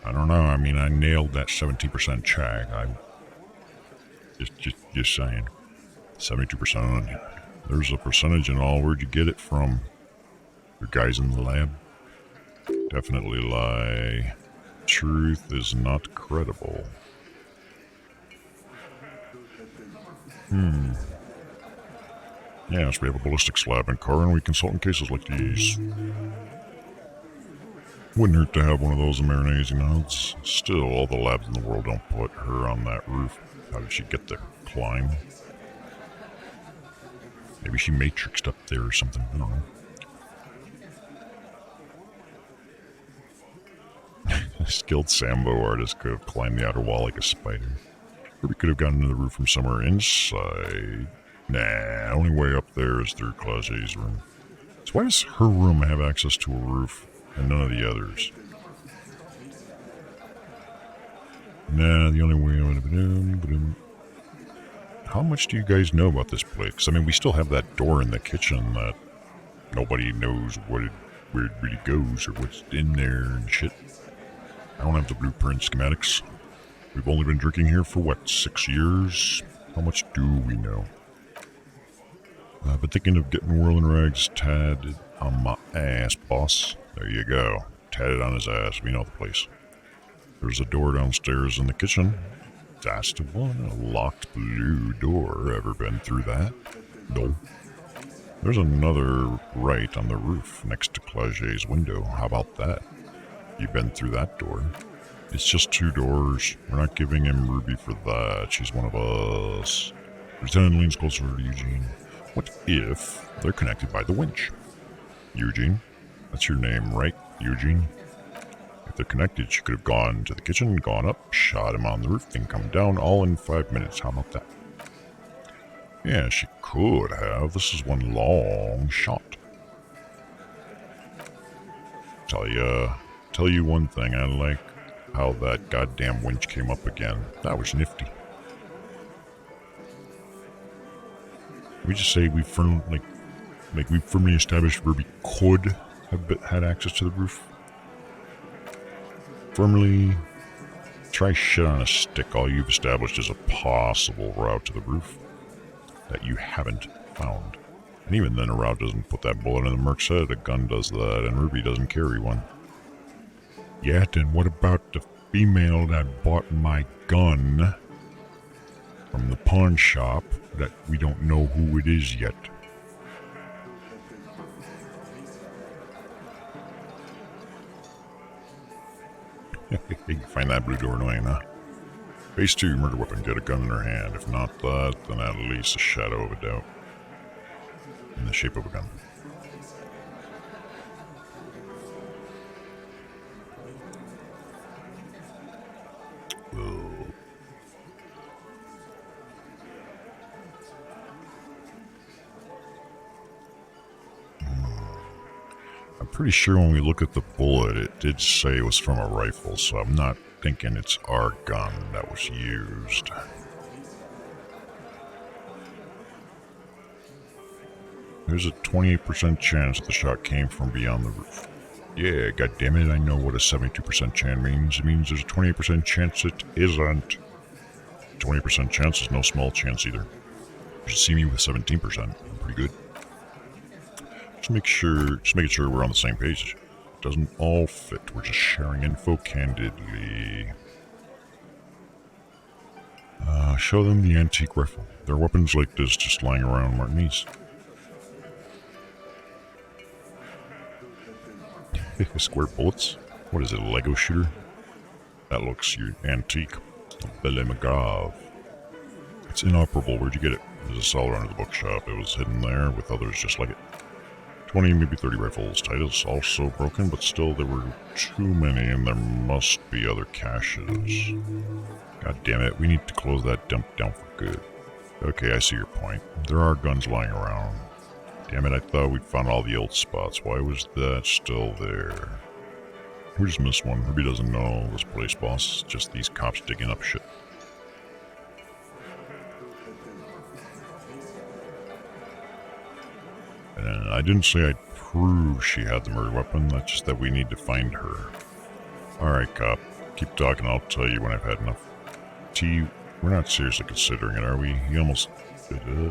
I don't know. I mean, I nailed that 17% check. I'm just saying. 72%. There's a percentage and all. Where'd you get it from? Your guys in the lab? Definitely lie. Truth is not credible. Yes, we have a ballistics lab in car, and we consult in cases like these. Wouldn't hurt to have one of those in Marinese, you know. Still, all the labs in the world don't put her on that roof. How did she get there? Climb? Maybe she matrixed up there or something. I don't know. A skilled Sambo artist could have climbed the outer wall like a spider. Or we could have gotten to the roof from somewhere inside. Nah, only way up there is through Clause's room. So why does her room have access to a roof and none of the others? Nah, the only way I would have been... How much do you guys know about this place? 'Cause, I mean, we still have that door in the kitchen that nobody knows where it really goes or what's in there and shit. I don't have the blueprint schematics. We've only been drinking here for, what, 6 years? How much do we know? I've been thinking of getting Whirling Rags tatted on my ass, boss. There you go. Tatted on his ass. We know the place. There's a door downstairs in the kitchen. That's the one. A locked blue door. Ever been through that? No. There's another right on the roof next to Claget's window. How about that? You been through that door? It's just 2 doors. We're not giving him Ruby for that. She's one of us. Lieutenant leans closer to Eugene. What if they're connected by the winch? Eugene? That's your name, right, Eugene? If they're connected, she could have gone to the kitchen, gone up, shot him on the roof, and come down all in 5 minutes. How about that? Yeah, she could have. This is one long shot. Tell you one thing. I like how that goddamn winch came up again. That was nifty. We just say we firmly established Ruby could have had access to the roof. Firmly try shit on a stick. All you've established is a possible route to the roof that you haven't found. And even then, a route doesn't put that bullet in the Merc's head. A gun does that, and Ruby doesn't carry one. Yeah, then what about the female that bought my gun from the pawn shop that we don't know who it is yet? You find that blue door annoying, huh? Phase 2, murder weapon, get a gun in her hand. If not that, then at least a shadow of a doubt. In the shape of a gun. Whoa. I'm pretty sure when we look at the bullet, it did say it was from a rifle, so I'm not thinking it's our gun that was used. There's a 28% chance that the shot came from beyond the roof. Yeah, goddammit, I know what a 72% chance means. It means there's a 28% chance it isn't. 20% chance is no small chance either. You should see me with 17%. I'm pretty good. Just making sure we're on the same page. It doesn't all fit. We're just sharing info candidly. Show them the antique rifle. There are weapons like this just lying around Martinez. Square bullets? What is it, a Lego shooter? That looks antique. Belle Magave. It's inoperable. Where'd you get it? There's a seller under the bookshop. It was hidden there with others just like it. 20, maybe 30 rifles. Titles also broken, but still there were too many and there must be other caches. God damn it, we need to close that dump down for good. Okay, I see your point. There are guns lying around. Damn it, I thought we'd found all the old spots. Why was that still there? We just missed one. Ruby doesn't know this place, boss. It's just these cops digging up shit. And I didn't say I'd prove she had the murder weapon, that's just that we need to find her. Alright, cop. Keep talking, I'll tell you when I've had enough. T, we're not seriously considering it, are we? He almost...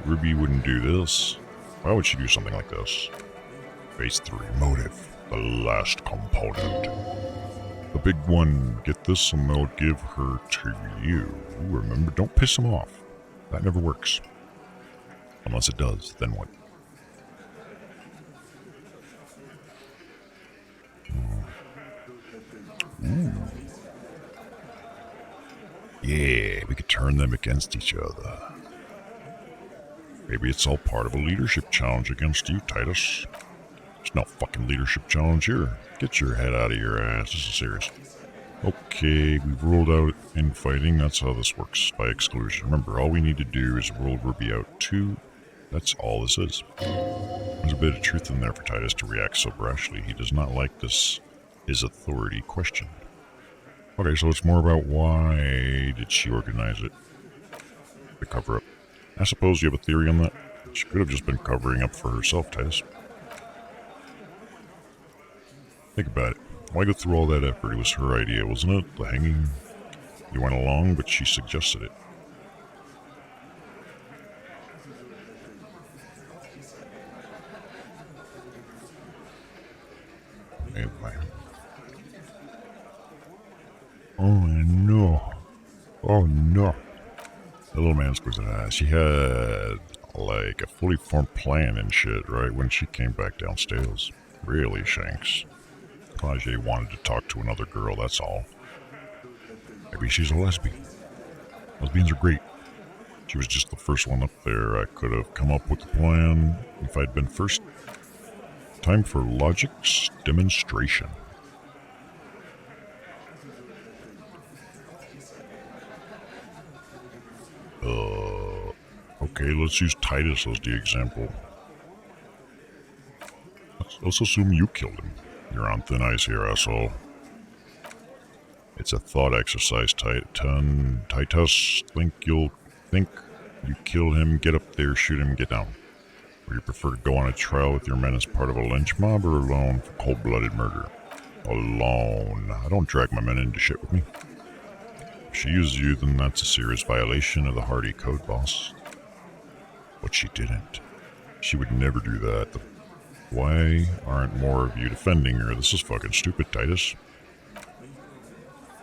Ruby wouldn't do this. Why would she do something like this? Phase 3, motive. The last component. The big one. Get this and they'll give her to you. Remember, don't piss them off. That never works. Unless it does, then what? Ooh. Yeah, we could turn them against each other. Maybe it's all part of a leadership challenge against you, Titus. There's no fucking leadership challenge here. Get your head out of your ass. This is serious. Okay, we've ruled out infighting. That's how this works, by exclusion. Remember, all we need to do is rule Ruby out too. That's all this is. There's a bit of truth in there for Titus to react so brashly. He does not like this, his authority questioned. Okay, so it's more about why did she organize it? The cover-up. I suppose you have a theory on that? She could have just been covering up for herself, Titus. Think about it. Why go through all that effort? It was her idea, wasn't it? The hanging. You went along, but she suggested it. Anyway. Oh no. Oh no. The little man squeezed an eye. She had, like, a fully formed plan and shit, right, when she came back downstairs. Really, Shanks. Page wanted to talk to another girl, that's all. Maybe she's a lesbian. Lesbians are great. She was just the first one up there. I could have come up with the plan if I'd been first. Time for logic's demonstration. Okay, let's use Titus as the example. Let's assume you killed him. You're on thin ice here, asshole. It's a thought exercise, Titus. Think you kill him, get up there, shoot him, get down. Or you prefer to go on a trial with your men as part of a lynch mob or alone for cold-blooded murder? Alone. I don't drag my men into shit with me. If she uses you, then that's a serious violation of the Hardy Code, boss. But she didn't. She would never do that. Why aren't more of you defending her? This is fucking stupid, Titus.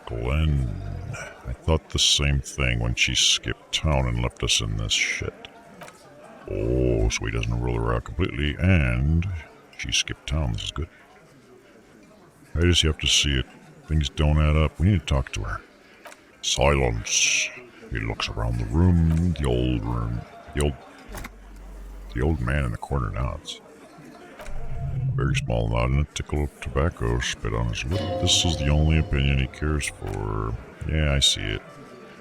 Glenn. I thought the same thing when she skipped town and left us in this shit. Oh, so he doesn't rule her out completely, and she skipped town. This is good. Titus, you have to see it. Things don't add up. We need to talk to her. Silence. He looks around the room, the old man in the corner nods. A very small nod and a tickle of tobacco spit on his lip. This is the only opinion he cares for. Yeah, I see it.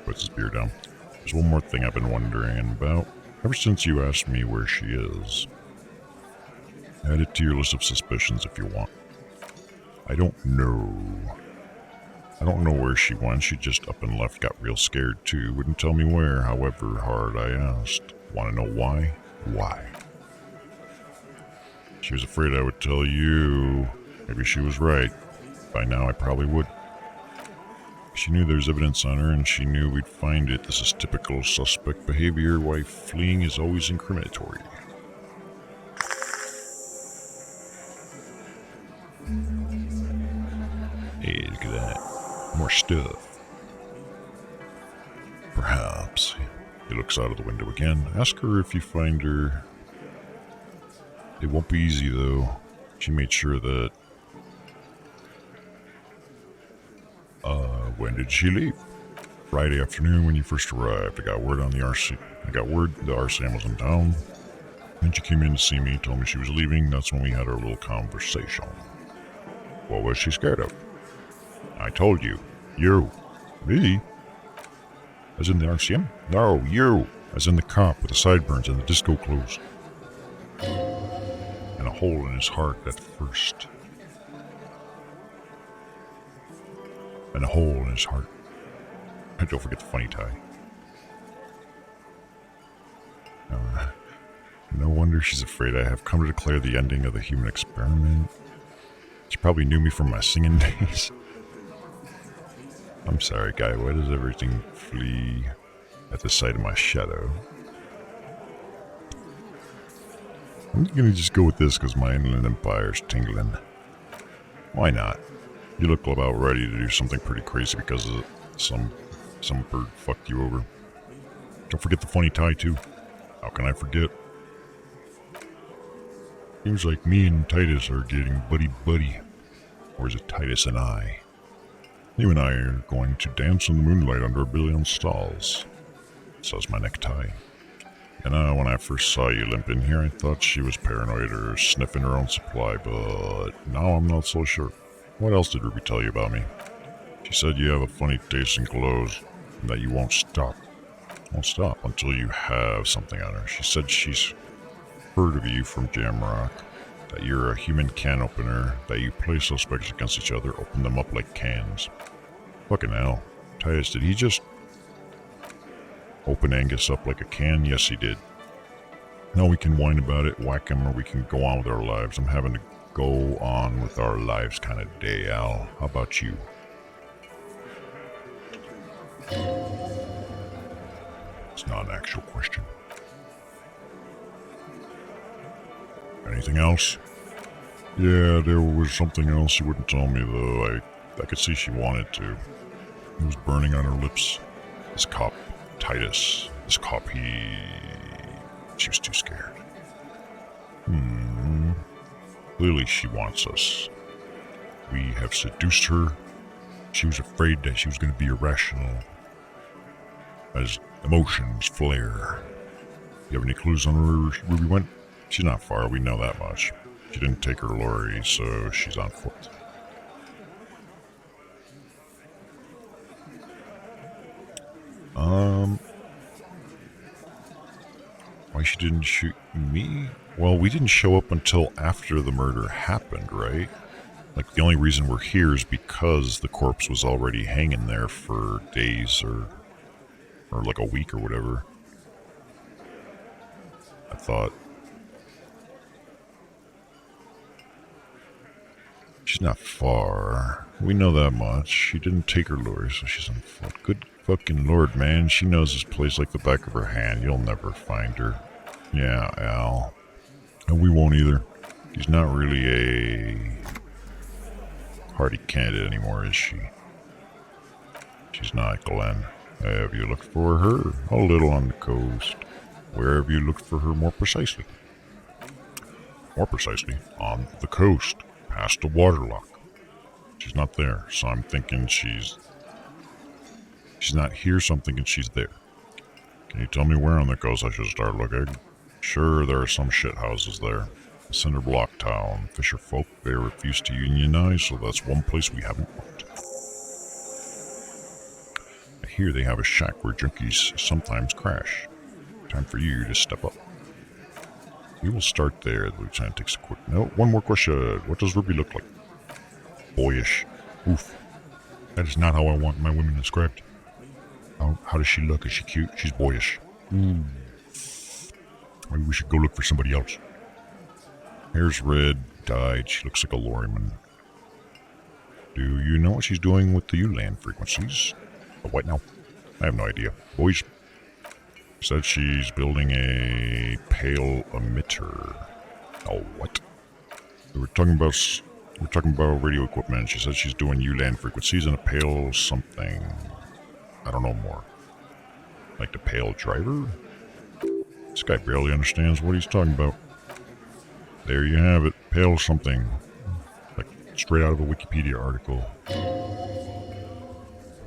Puts his beer down. There's one more thing I've been wondering about. Ever since you asked me where she is. Add it to your list of suspicions if you want. I don't know. I don't know where she went. She just up and left, got real scared too. Wouldn't tell me where, however hard I asked. Want to know why? Why? She was afraid I would tell you. Maybe she was right. By now I probably would. She knew there's evidence on her and she knew we'd find it. This is typical suspect behavior. Why fleeing is always incriminatory. Hey, look at that. More stuff. Perhaps. He looks out of the window again. Ask her if you find her. It won't be easy, though. She made sure that... when did she leave? Friday afternoon when you first arrived. I got word the RCM was in town. Then she came in to see me, told me she was leaving. That's when we had our little conversation. What was she scared of? I told you. You. Me? As in the RCM? No, you. As in the cop with the sideburns and the disco clothes. And a hole in his heart at first. And a hole in his heart. And don't forget the funny tie. No wonder she's afraid. I have come to declare the ending of the human experiment. She probably knew me from my singing days. I'm sorry, guy. Why does everything flee at the sight of my shadow? I'm gonna just go with this because my inland empire's tingling. Why not? You look about ready to do something pretty crazy because of some bird fucked you over. Don't forget the funny tie too. How can I forget? Seems like me and Titus are getting buddy-buddy. Or is it Titus and I? You and I are going to dance in the moonlight under a billion stars. Says my necktie. And when I first saw you limp in here, I thought she was paranoid or sniffing her own supply, but now I'm not so sure. What else did Ruby tell you about me? She said you have a funny taste in clothes, and that you won't stop. Won't stop until you have something on her. She said she's heard of you from Jamrock, that you're a human can opener, that you play suspects against each other, open them up like cans. Fucking hell. Titus, did he just open Angus up like a can? Yes, he did. Now we can whine about it, whack him, or we can go on with our lives. I'm having to go on with our lives kind of day, Al. How about you? It's not an actual question. Anything else? Yeah, there was something else she wouldn't tell me, though. I could see she wanted to. It was burning on her lips. This cop, Titus, she was too scared. Clearly she wants us. We have seduced her. She was afraid that she was going to be irrational. As emotions flare. You have any clues on where Ruby went? She's not far, we know that much. She didn't take her lorry, so she's on foot. Why she didn't shoot me? Well, we didn't show up until after the murder happened, right? Like, the only reason we're here is because the corpse was already hanging there for days or like a week or whatever. I thought. She's not far. We know that much. She didn't take her lure, so she's on foot. Good fucking lord, man. She knows this place like the back of her hand. You'll never find her. Yeah, Al. And we won't either. She's not really a hardy candidate anymore, is she? She's not, Glenn. Have you looked for her? A little on the coast. Where have you looked for her more precisely? More precisely, on the coast. Past the waterlock. She's not there, so I'm thinking she's not here, so I'm thinking she's there. Can you tell me where on the coast I should start looking? Sure, there are some shit houses there. A cinder block town. Fisher folk, they refuse to unionize, so that's one place we haven't looked. I hear they have a shack where junkies sometimes crash. Time for you to step up. We will start there. The lieutenant takes a quick note. One more question. What does Ruby look like? Boyish. Oof. That is not how I want my women described. How does she look? Is she cute? She's boyish. Maybe we should go look for somebody else. Hair's red, dyed. She looks like a lorryman. Do you know what she's doing with the U-land frequencies? What now? I have no idea. Boys. Said she's building a pale emitter. Oh, what? We're talking about radio equipment. She said she's doing U-land frequencies and a pale something. I don't know more. Like the pale driver? This guy barely understands what he's talking about. There you have it. Pale something. Like straight out of a Wikipedia article.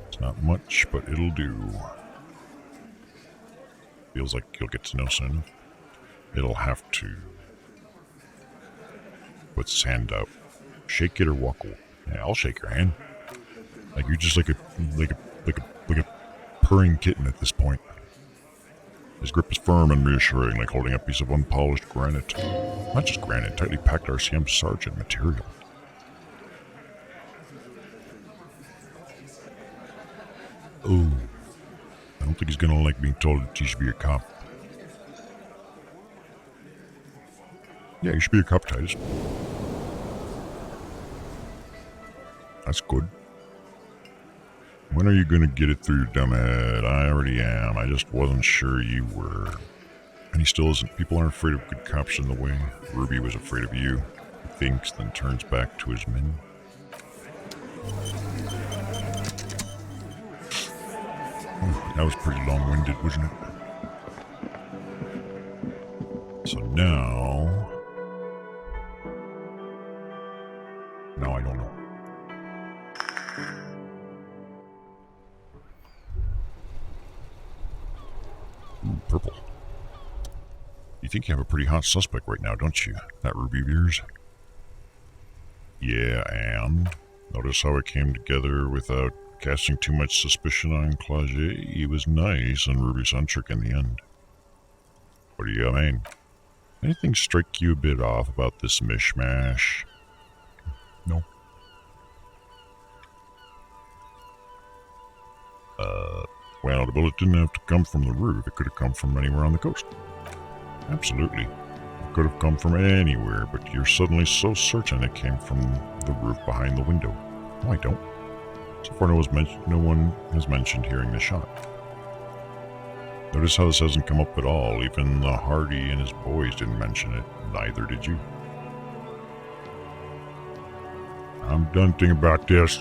It's not much, but it'll do. Feels like you'll get to know soon. It'll have to. Puts his hand out. Shake it or walk away. Yeah, I'll shake your hand. Like you're just like a purring kitten at this point. His grip is firm and reassuring, like holding a piece of unpolished granite. Not just granite, tightly packed RCM sergeant material. Oh. I don't think he's gonna like being told that he should be a cop. Yeah, you should be a cop, Titus. That's good. When are you gonna get it through your dumb head? I already am. I just wasn't sure you were. And he still isn't. People aren't afraid of good cops in the way. Ruby was afraid of you. He thinks, then turns back to his men. Ooh, that was pretty long-winded, wasn't it? So now... Now I don't know. Ooh, purple. You think you have a pretty hot suspect right now, don't you? That Ruby of yours? Yeah, and? Notice how it came together without casting too much suspicion on Cloget? He was nice and Ruby-centric in the end. What do you mean? Anything strike you a bit off about this mishmash? No. Well, the bullet didn't have to come from the roof. It could have come from anywhere on the coast. Absolutely. It could have come from anywhere, but you're suddenly so certain it came from the roof behind the window. No, I don't. So far, no one has mentioned hearing the shot. Notice how this hasn't come up at all. Even the Hardy and his boys didn't mention it. Neither did you. I'm done thinking about this.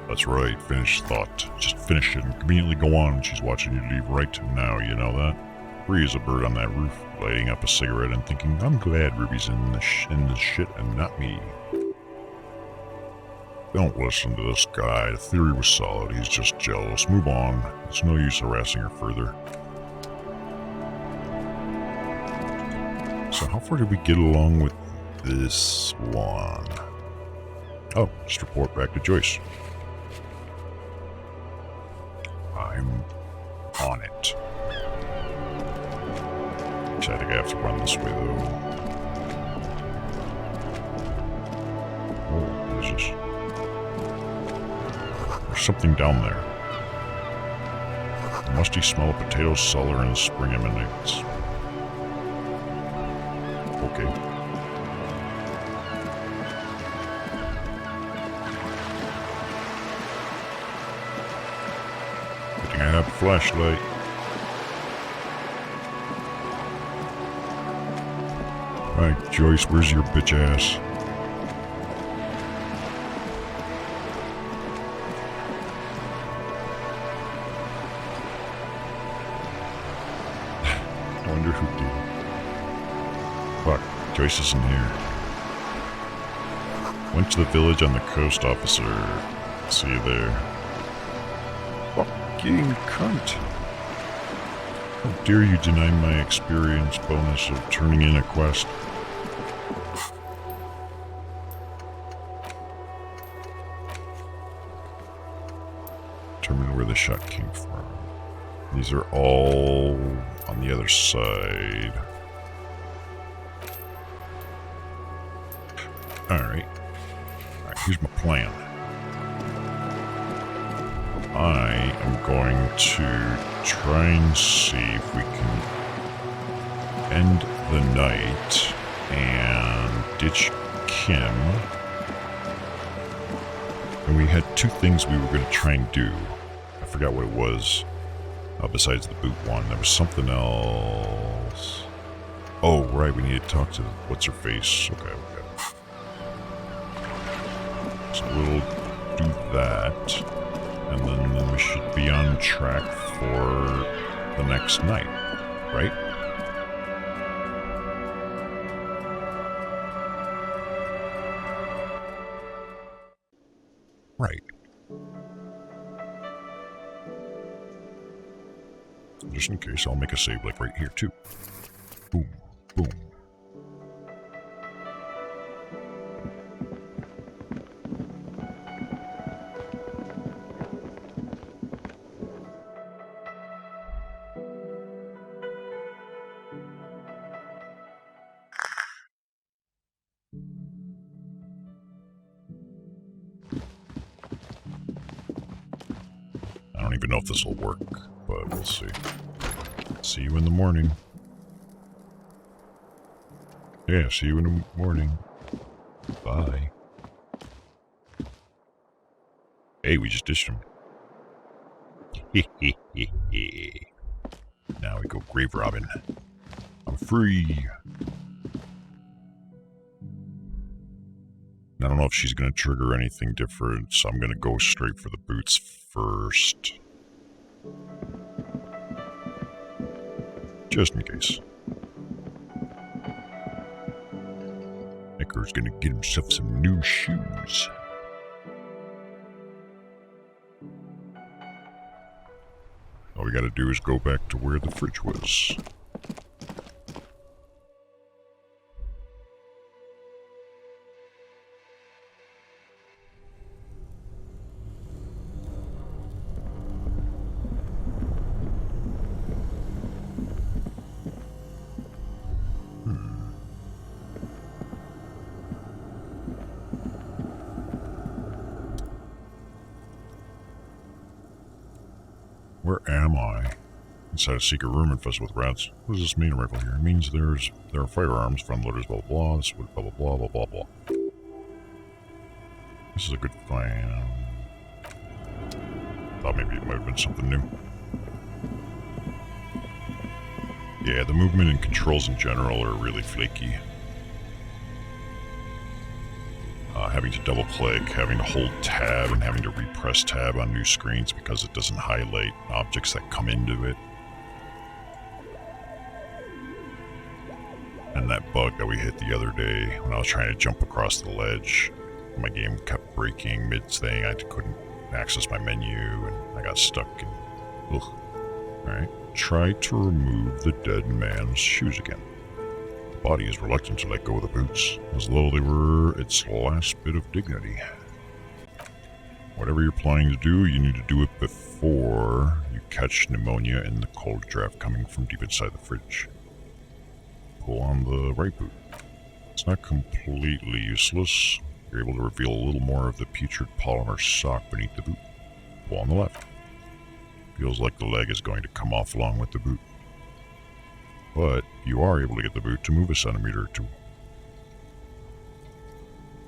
That's right, finish thought. Just finish it and conveniently go on. She's watching you leave right now, you know that? Free as a bird on that roof, lighting up a cigarette and thinking, I'm glad Ruby's in this shit and not me. Don't listen to this guy. The theory was solid. He's just jealous. Move on. It's no use harassing her further. So how far did we get along with this one? Oh, just report back to Joyce. I'm on it. I think I have to run this way, though. Oh, what is this? There's something down there. The musty smell of potato cellar and spring emanates. Okay. I have a flashlight. Alright, Joyce, where's your bitch ass? I wonder who did. Fuck, Joyce isn't here. Went to the village on the coast, officer. See you there. Fucking cunt. How dare you deny my experience bonus of turning in a quest? Determine where the shot came from. These are all on the other side. Alright, here's my plan. I am going to try and see if we can end the night and ditch Kim. And we had two things we were going to try and do. I forgot what it was. Besides the boot one, there was something else. Oh, right, we need to talk to what's-her-face. Okay. So we'll do that. And then we should be on track for the next night, right? Right. Just in case, I'll make a save like right here too. Boom, boom. I don't even know if this will work, but we'll see. See you in the morning. Yeah, see you in the morning. Bye. Hey, we just ditched him. Now we go grave robbing. I'm free. I don't know if she's going to trigger anything different, so I'm going to go straight for the boots first. Just in case. Nicker's going to get himself some new shoes. All we got to do is go back to where the fridge was. Where am I? Inside a secret room infested with rats. What does this mean, rifle here? It means there are firearms, front loaders, blah blah blah, this would blah blah blah blah blah blah. This is a good find. Thought maybe it might have been something new. Yeah, the movement and controls in general are really flaky. Having to double click, having to hold tab, and having to repress tab on new screens because it doesn't highlight objects that come into it. And that bug that we hit the other day when I was trying to jump across the ledge, my game kept breaking mid-thing. I couldn't access my menu and I got stuck. And, ugh. Alright, try to remove the dead man's shoes again. The body is reluctant to let go of the boots, as though they were its last bit of dignity. Whatever you're planning to do, you need to do it before you catch pneumonia in the cold draft coming from deep inside the fridge. Pull on the right boot. It's not completely useless. You're able to reveal a little more of the putrid polymer sock beneath the boot. Pull on the left. Feels like the leg is going to come off along with the boot. But you are able to get the boot to move a centimeter or two.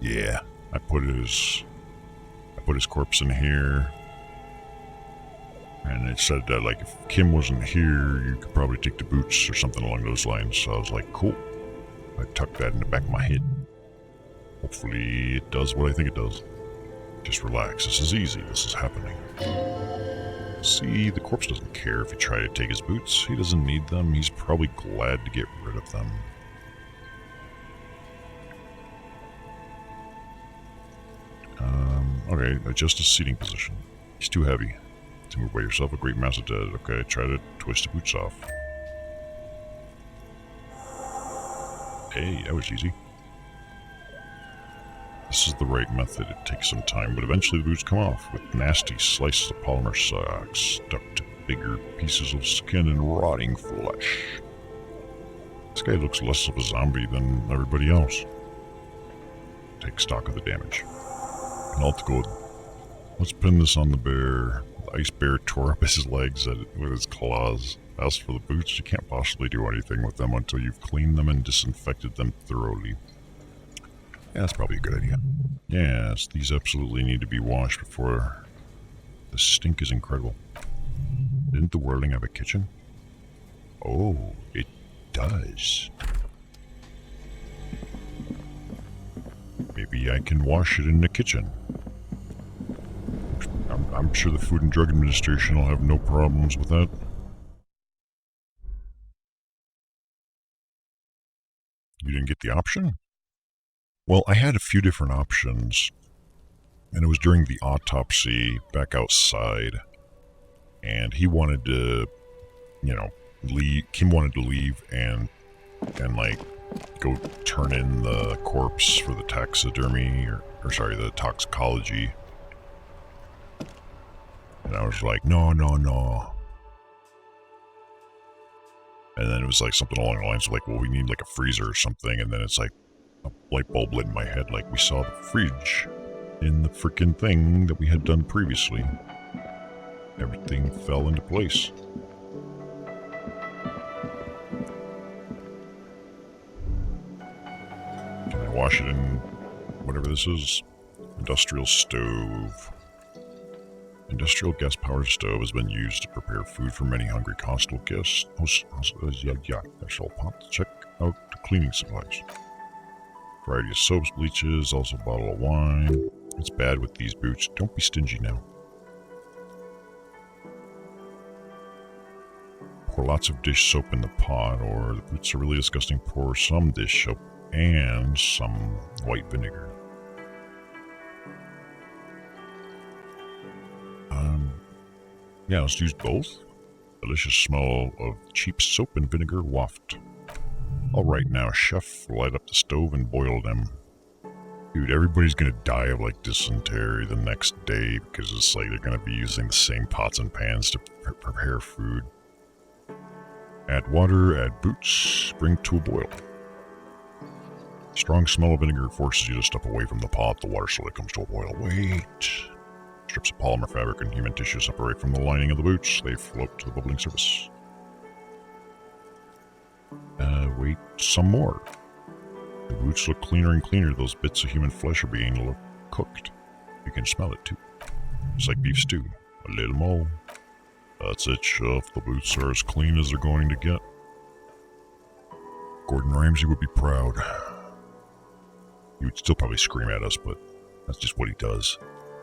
Yeah, I put his corpse in here. And it said that, like, if Kim wasn't here, you could probably take the boots or something along those lines. So I was like, cool. I tucked that in the back of my head. Hopefully it does what I think it does. Just relax. This is easy. This is happening. See, the corpse doesn't care if you try to take his boots. He doesn't need them. He's probably glad to get rid of them. Okay, adjust his seating position. He's too heavy. To move by yourself, a great mass of dead. Okay, try to twist the boots off. Hey, that was easy. This is the right method. It takes some time, but eventually the boots come off with nasty slices of polymer socks stuck to bigger pieces of skin and rotting flesh. This guy looks less of a zombie than everybody else. Take stock of the damage. Not good. Let's pin this on the bear. The ice bear tore up his legs with his claws. As for the boots, you can't possibly do anything with them until you've cleaned them and disinfected them thoroughly. Yeah, that's probably a good idea. Yes, these absolutely need to be washed before... The stink is incredible. Didn't the Whirling have a kitchen? Oh, it does. Maybe I can wash it in the kitchen. I'm sure the Food and Drug Administration will have no problems with that. You didn't get the option? Well, I had a few different options, and it was during the autopsy back outside, and he wanted to, leave. Kim wanted to leave and like go turn in the corpse for the taxidermy or sorry, the toxicology. And I was like, no. And then it was like something along the lines of like, well, we need like a freezer or something. And then it's like a light bulb lit in my head, like we saw the fridge in the freaking thing that we had done previously. Everything fell into place. Can I wash it in whatever this is? Industrial stove. Industrial gas-powered stove has been used to prepare food for many hungry hostile guests. I shall pop to check out the cleaning supplies. Variety of soaps, bleaches, also a bottle of wine. It's bad with these boots. Don't be stingy now. Pour lots of dish soap in the pot, or the boots are really disgusting. Pour some dish soap and some white vinegar. Yeah, let's use both. Delicious smell of cheap soap and vinegar waft. Alright, now, chef, light up the stove and boil them. Dude, everybody's gonna die of, like, dysentery the next day because it's like they're gonna be using the same pots and pans to prepare food. Add water, add boots, bring to a boil. Strong smell of vinegar forces you to step away from the pot. The water slowly comes to a boil. Wait. Strips of polymer fabric and human tissue separate from the lining of the boots. They float to the bubbling surface. Wait, some more. The boots look cleaner and cleaner. Those bits of human flesh are being cooked. You can smell it too. It's like beef stew. A little more. That's it, chef. The boots are as clean as they're going to get. Gordon Ramsay would be proud. He would still probably scream at us, but that's just what he does.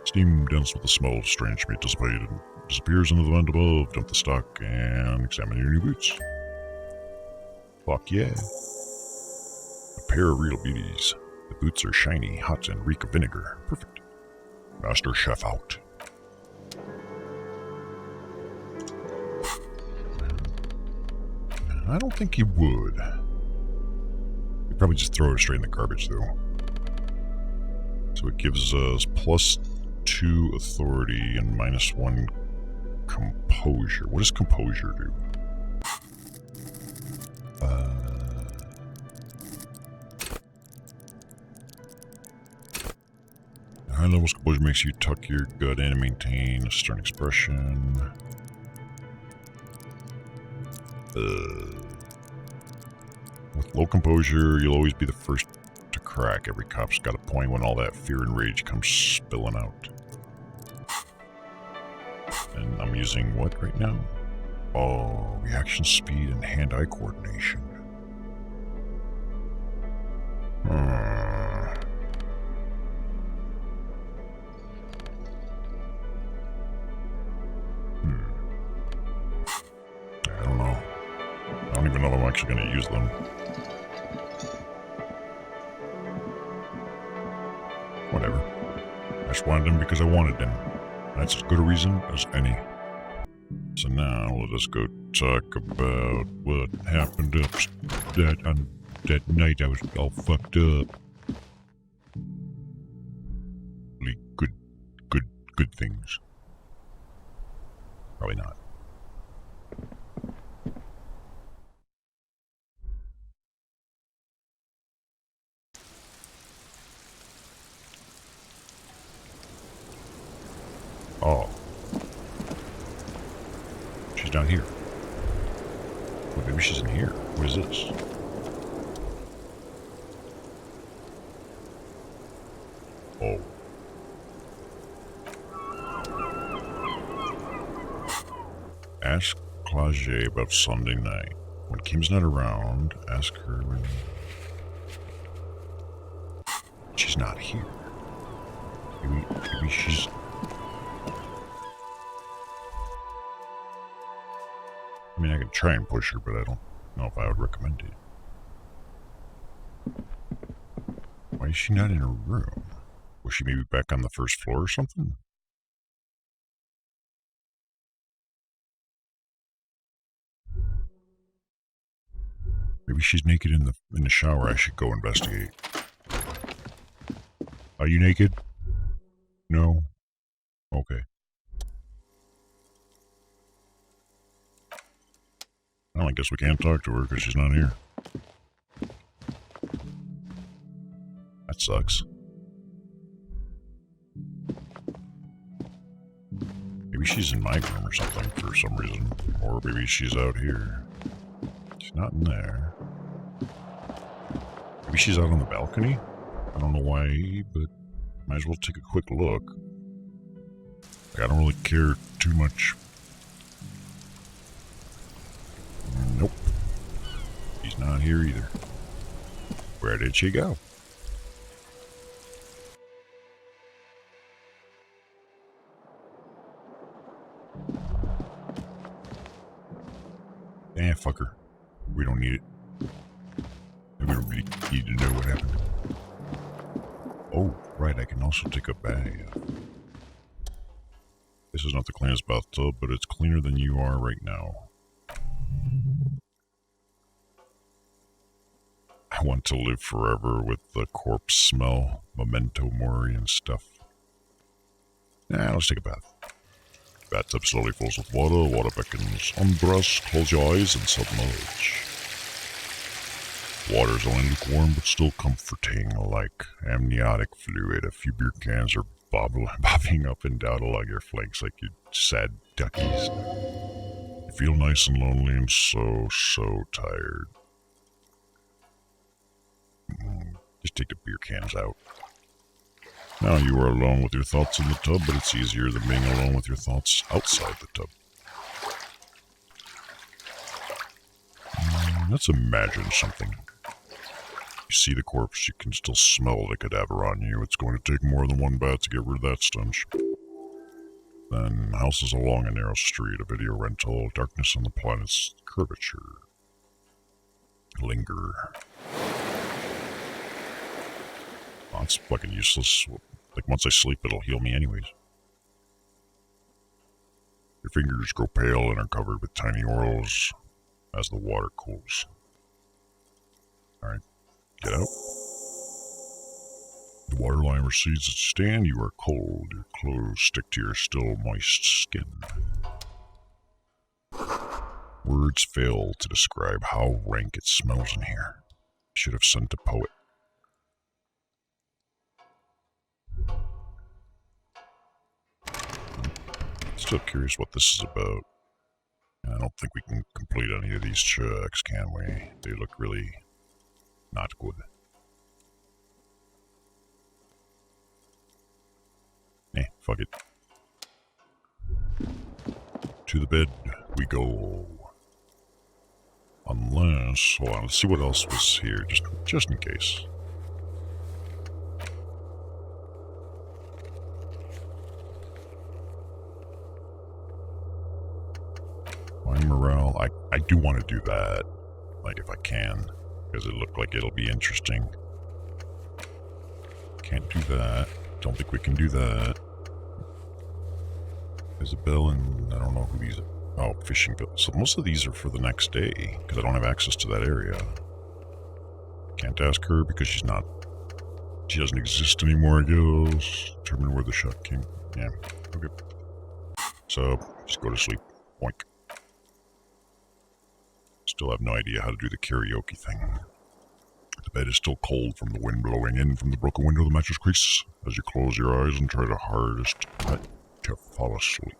Steam dense with the smell of strange meat dissipated and disappears into the vent above. Dump the stock and examine your new boots. Fuck yeah. A pair of real beauties. The boots are shiny, hot, and reek of vinegar. Perfect. Master Chef out. I don't think he would. He'd probably just throw it straight in the garbage, though. So it gives us +2 authority and -1 composure. What does composure do? High levels composure makes you tuck your gut in and maintain a stern expression. With low composure, you'll always be the first to crack. Every cop's got a point when all that fear and rage comes spilling out. And I'm using what right now? Oh, reaction speed and hand-eye coordination. I don't know. I don't even know if I'm actually going to use them. Whatever. I just wanted them because I wanted them. That's as good a reason as any. So now let us go talk about what happened on that night I was all fucked up. Really good things. Probably not. Oh. She's down here. Well, maybe she's in here. What is this? Oh. Ask Clage about Sunday night. When Kim's not around, ask her when... She's not here. Maybe she's... I mean, I could try and push her, but I don't know if I would recommend it. Why is she not in her room? Was she maybe back on the first floor or something? Maybe she's naked in the shower. I should go investigate. Are you naked? No? Okay. Well, I guess we can't talk to her because she's not here. That sucks. Maybe she's in my room or something for some reason. Or maybe she's out here. She's not in there. Maybe she's out on the balcony? I don't know why, but might as well take a quick look. I don't really care too much. Nope. She's not here either. Where did she go? Fuck her. We don't need it. We don't really need to know what happened. Oh, right, I can also take a bath. This is not the cleanest bathtub, but it's cleaner than you are right now. I want to live forever with the corpse smell, memento mori and stuff. Nah, let's take a bath. Bathtub slowly fills with water. Water beckons. Undress, close your eyes, and submerge. Water is only lukewarm, but still comforting, like amniotic fluid. A few beer cans are bobbing up and down along your flanks like you sad duckies. You feel nice and lonely and so tired. Just take the beer cans out. Now you are alone with your thoughts in the tub, but it's easier than being alone with your thoughts outside the tub. Let's imagine something. You see the corpse, you can still smell the cadaver on you. It's going to take more than one bath to get rid of that stench. Then, houses along a narrow street, a video rental, darkness on the planet's curvature. Linger. Oh, it's fucking useless. Like, once I sleep, it'll heal me anyways. Your fingers grow pale and are covered with tiny orals as the water cools. Alright, get out. The waterline recedes as you stand. You are cold. Your clothes stick to your still moist skin. Words fail to describe how rank it smells in here. I should have sent a poet. Still curious what this is about. I don't think we can complete any of these checks, can we? They look really not good. Fuck it. To the bed we go. Unless, hold on, let's see what else was here, just in case. Morale. I do want to do that, like if I can, because it looked like it'll be interesting. Can't do that. Don't think we can do that. There's a bell and I don't know who these are. Oh, fishing bill. So most of these are for the next day, because I don't have access to that area. Can't ask her because she doesn't exist anymore, I guess. Determine where the shot came. Yeah, okay. So, just go to sleep. Boink. Still have no idea how to do the karaoke thing. The bed is still cold from the wind blowing in from the broken window of the mattress crease as you close your eyes and try the hardest not to fall asleep.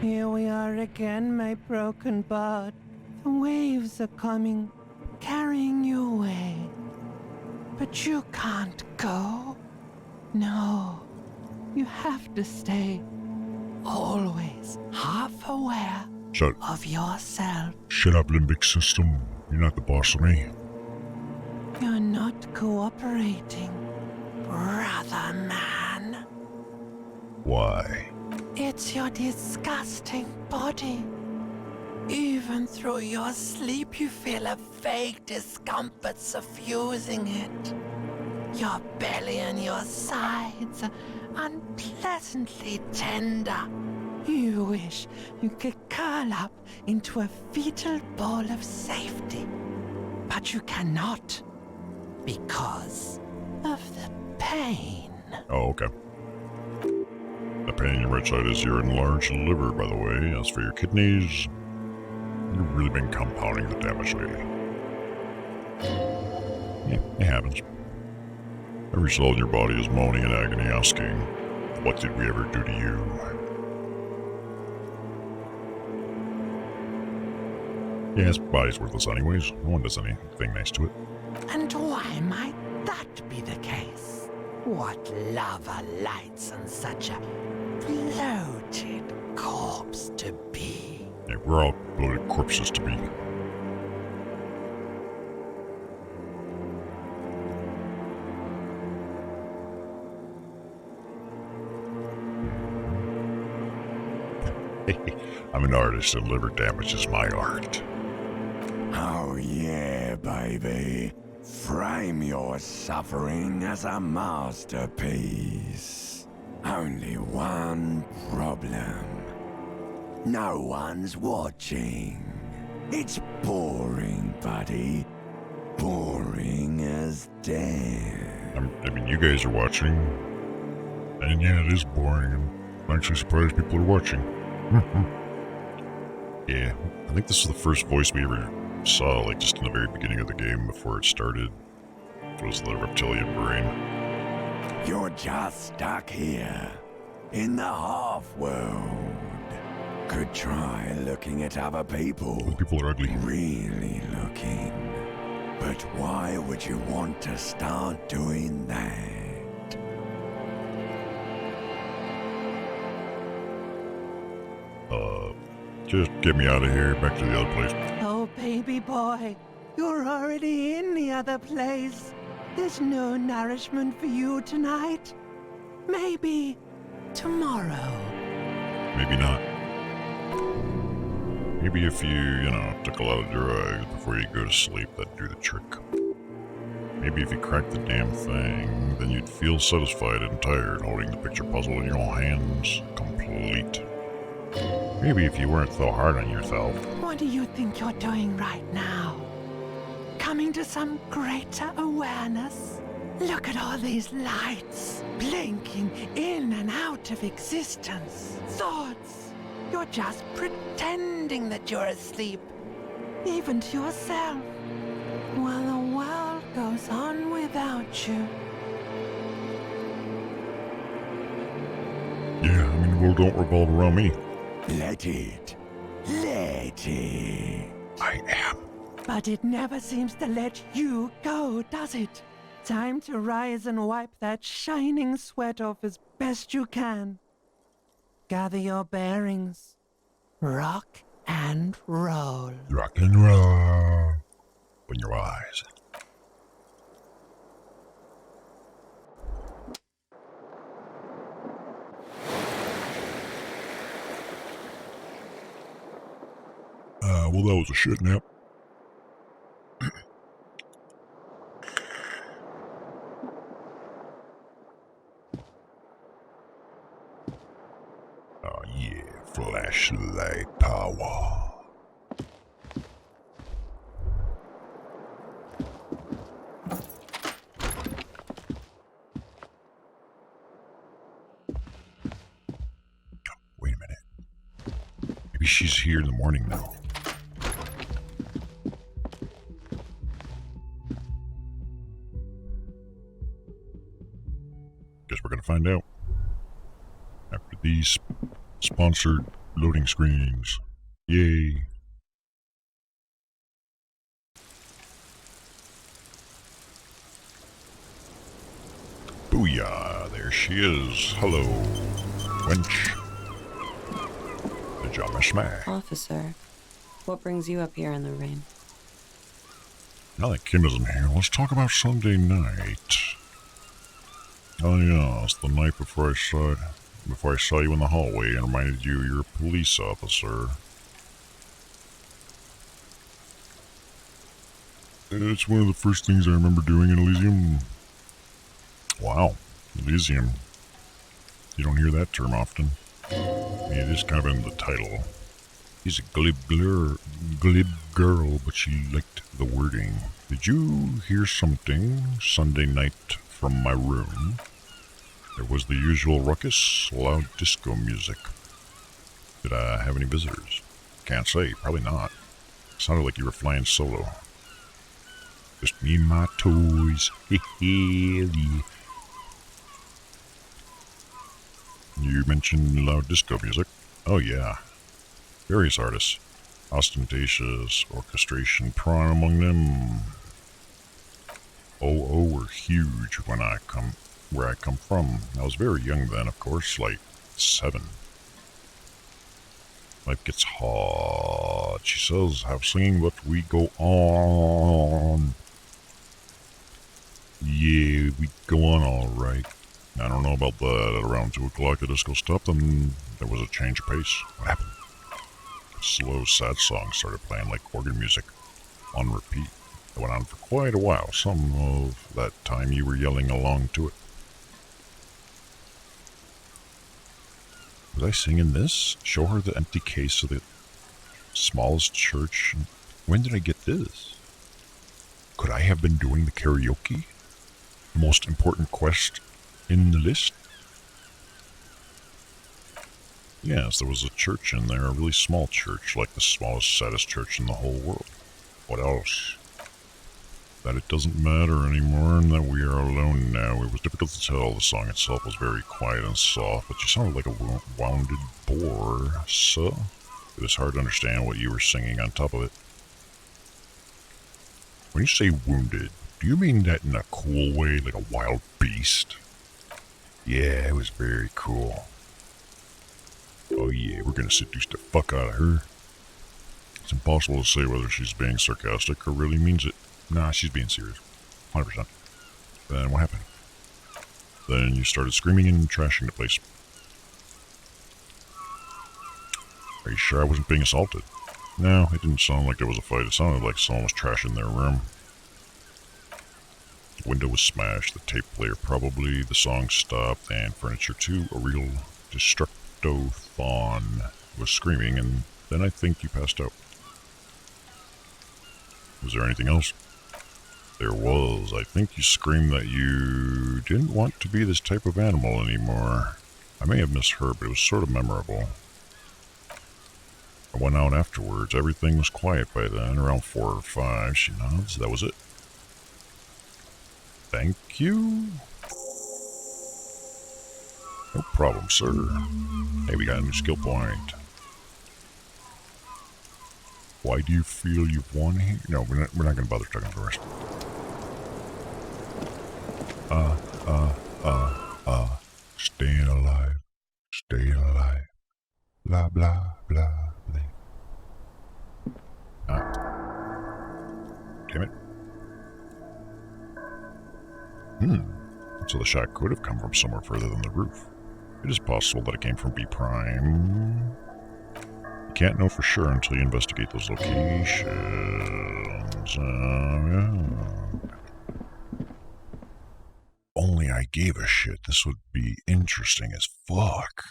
Here we are again, my broken bud. The waves are coming, carrying you away. But you can't go. No, you have to stay. Always half aware of yourself. Shut up, limbic system. You're not the boss of me. You're not cooperating, brother man. Why? It's your disgusting body. Even through your sleep, you feel a vague discomfort suffusing it. Your belly and your sides are unpleasantly tender. You wish you could curl up into a fetal ball of safety. But you cannot, because of the pain. Oh, okay. The pain in your right side is your enlarged liver, by the way. As for your kidneys, you've really been compounding the damage lately. Yeah, it happens. Every cell in your body is moaning in agony, asking, what did we ever do to you? Yeah, his body's worthless anyways. No one does anything nice to it. And why might that be the case? What lava lights on such a bloated corpse to be? Yeah, we're all bloated corpses to be. I'm an artist and liver damage is my art. Oh yeah, baby. Frame your suffering as a masterpiece. Only one problem. No one's watching. It's boring, buddy. Boring as death. I mean, you guys are watching. And yeah, it is boring. I'm actually surprised people are watching. Yeah, I think this is the first voice we ever saw, like just in the very beginning of the game before it started. It was the reptilian brain. You're just stuck here, in the half-world. Could try looking at other people. People are ugly. Really looking. But why would you want to start doing that? Just get me out of here, back to the other place. Oh, baby boy, you're already in the other place. There's no nourishment for you tonight. Maybe tomorrow. Maybe not. Maybe if you took a lot of drugs before you go to sleep, that'd do the trick. Maybe if you cracked the damn thing, then you'd feel satisfied and tired holding the picture puzzle in your own hands, complete. Maybe if you weren't so hard on yourself. What do you think you're doing right now? Coming to some greater awareness? Look at all these lights, blinking in and out of existence. Thoughts. You're just pretending that you're asleep, even to yourself, while the world goes on without you. Yeah, I mean, the world don't revolve around me. Let it. Let it. I am. But it never seems to let you go, does it? Time to rise and wipe that shining sweat off as best you can. Gather your bearings. Rock and roll. Rock and roll. Open your eyes. Well, that was a shit nap. Oh yeah, flashlight power. Wait a minute. Maybe she's here in the morning now. Guess we're gonna find out after these sponsored loading screens. Yay. Booyah, there she is. Hello, wench. Pajama smash. Officer, what brings you up here in the rain? Now that Kim isn't here, let's talk about Sunday night. Oh yeah, it's the night before I saw you in the hallway and reminded you you're a police officer. It's one of the first things I remember doing in Elysium. Wow, Elysium. You don't hear that term often. I mean, it is kind of in the title. She's a glib girl, but she liked the wording. Did you hear something Sunday night from my room? There was the usual ruckus, loud disco music. Did I have any visitors? Can't say, probably not. Sounded like you were flying solo. Just me and my toys. You mentioned loud disco music. Oh yeah. Various artists. ostentatious orchestration prime among them. Oh, were huge where I come from. I was very young then, of course, like 7. Life gets hard, she says, have seen, but we go on. Yeah, we go on alright. I don't know about that. At around 2 o'clock, the disco stopped and there was a change of pace. What happened? A slow, sad song started playing like organ music on repeat. It went on for quite a while. Some of that time you were yelling along to it. Was I singing this? Show her the empty case of the smallest church. When did I get this? Could I have been doing the karaoke? The most important quest in the list? Yes, there was a church in there, a really small church, like the smallest, saddest church in the whole world. What else? That it doesn't matter anymore and that we are alone now. It was difficult to tell. The song itself was very quiet and soft, but you sounded like a wounded boar, so it was hard to understand what you were singing on top of it. When you say wounded, do you mean that in a cool way, like a wild beast? Yeah, it was very cool. Oh yeah, we're gonna seduce the fuck out of her. It's impossible to say whether she's being sarcastic or really means it. Nah, she's being serious. 100%. Then what happened? Then you started screaming and trashing the place. Are you sure I wasn't being assaulted? No, it didn't sound like there was a fight. It sounded like someone was trashing their room. The window was smashed, the tape player probably, the song stopped, and furniture too. A real destructothon was screaming, and then I think you passed out. Was there anything else? There was. I think you screamed that you didn't want to be this type of animal anymore. I may have misheard, but it was sort of memorable. I went out afterwards. Everything was quiet by then, around 4 or 5. She nods. That was it. Thank you. No problem, sir. Hey, we got a new skill point. Why do you feel you've won here? No, we're not going to bother talking about the rest. Staying alive. Staying alive. Blah, blah, blah, blah. Damn it. So the shot could have come from somewhere further than the roof. It is possible that it came from B Prime. You can't know for sure until you investigate those locations. Yeah. Only I gave a shit. This would be interesting as fuck.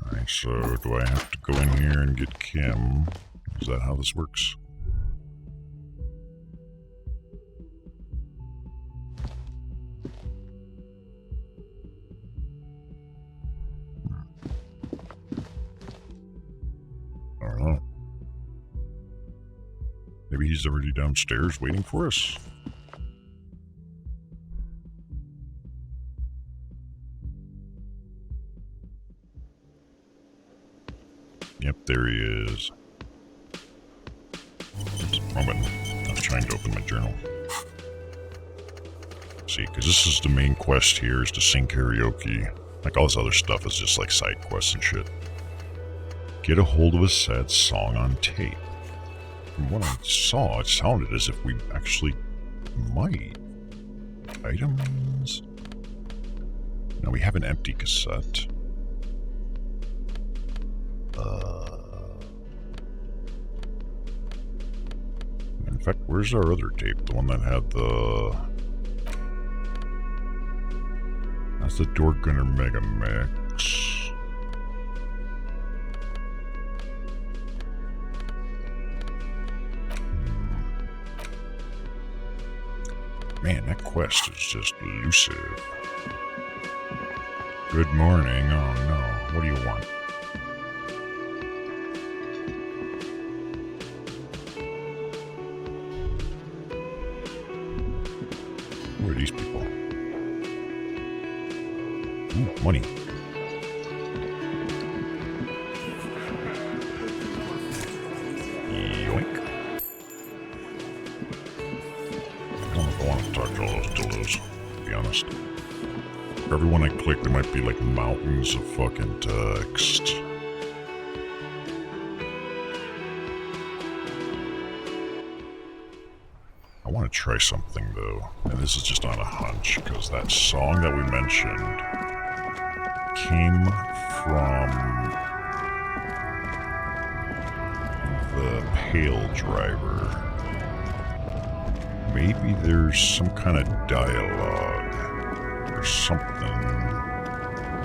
Alright, so do I have to go in here and get Kim? Is that how this works? I don't know. Maybe he's already downstairs waiting for us? Yep, there he is. Just a moment. I'm trying to open my journal. See, because this is the main quest here, is to sing karaoke. Like, all this other stuff is just like side quests and shit. Get a hold of a sad song on tape. From what I saw, it sounded as if we actually might. Items? Now we have an empty cassette. In fact, where's our other tape? The one that had the... That's the Door Gunner Mega Mix. Man, that quest is just elusive. Good morning. Oh no, what do you want? Who are these people? Ooh, money. Yoink. I don't know if I want to talk to all those dildos, to be honest. For every one I click, there might be like mountains of fucking text. I want to try something though, and this is just on a hunch, because that song that we mentioned came from the Pale Driver. Maybe there's some kind of dialogue or something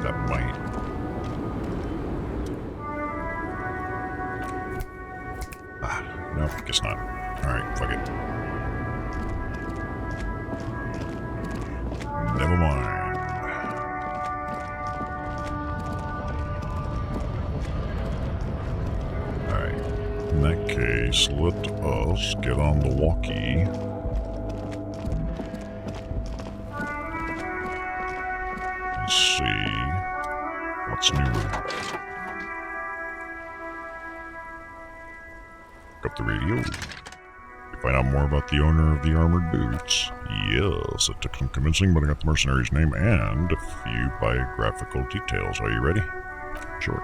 that might. No, guess not. Alright, fuck it. Never mind. Alright. In that case, let us get on the walkie. And see what's new. Pick up the radio. Find out more about the owner of the armored boots. Yes, it took some convincing, but I got the mercenary's name and a few biographical details. Are you ready? Sure.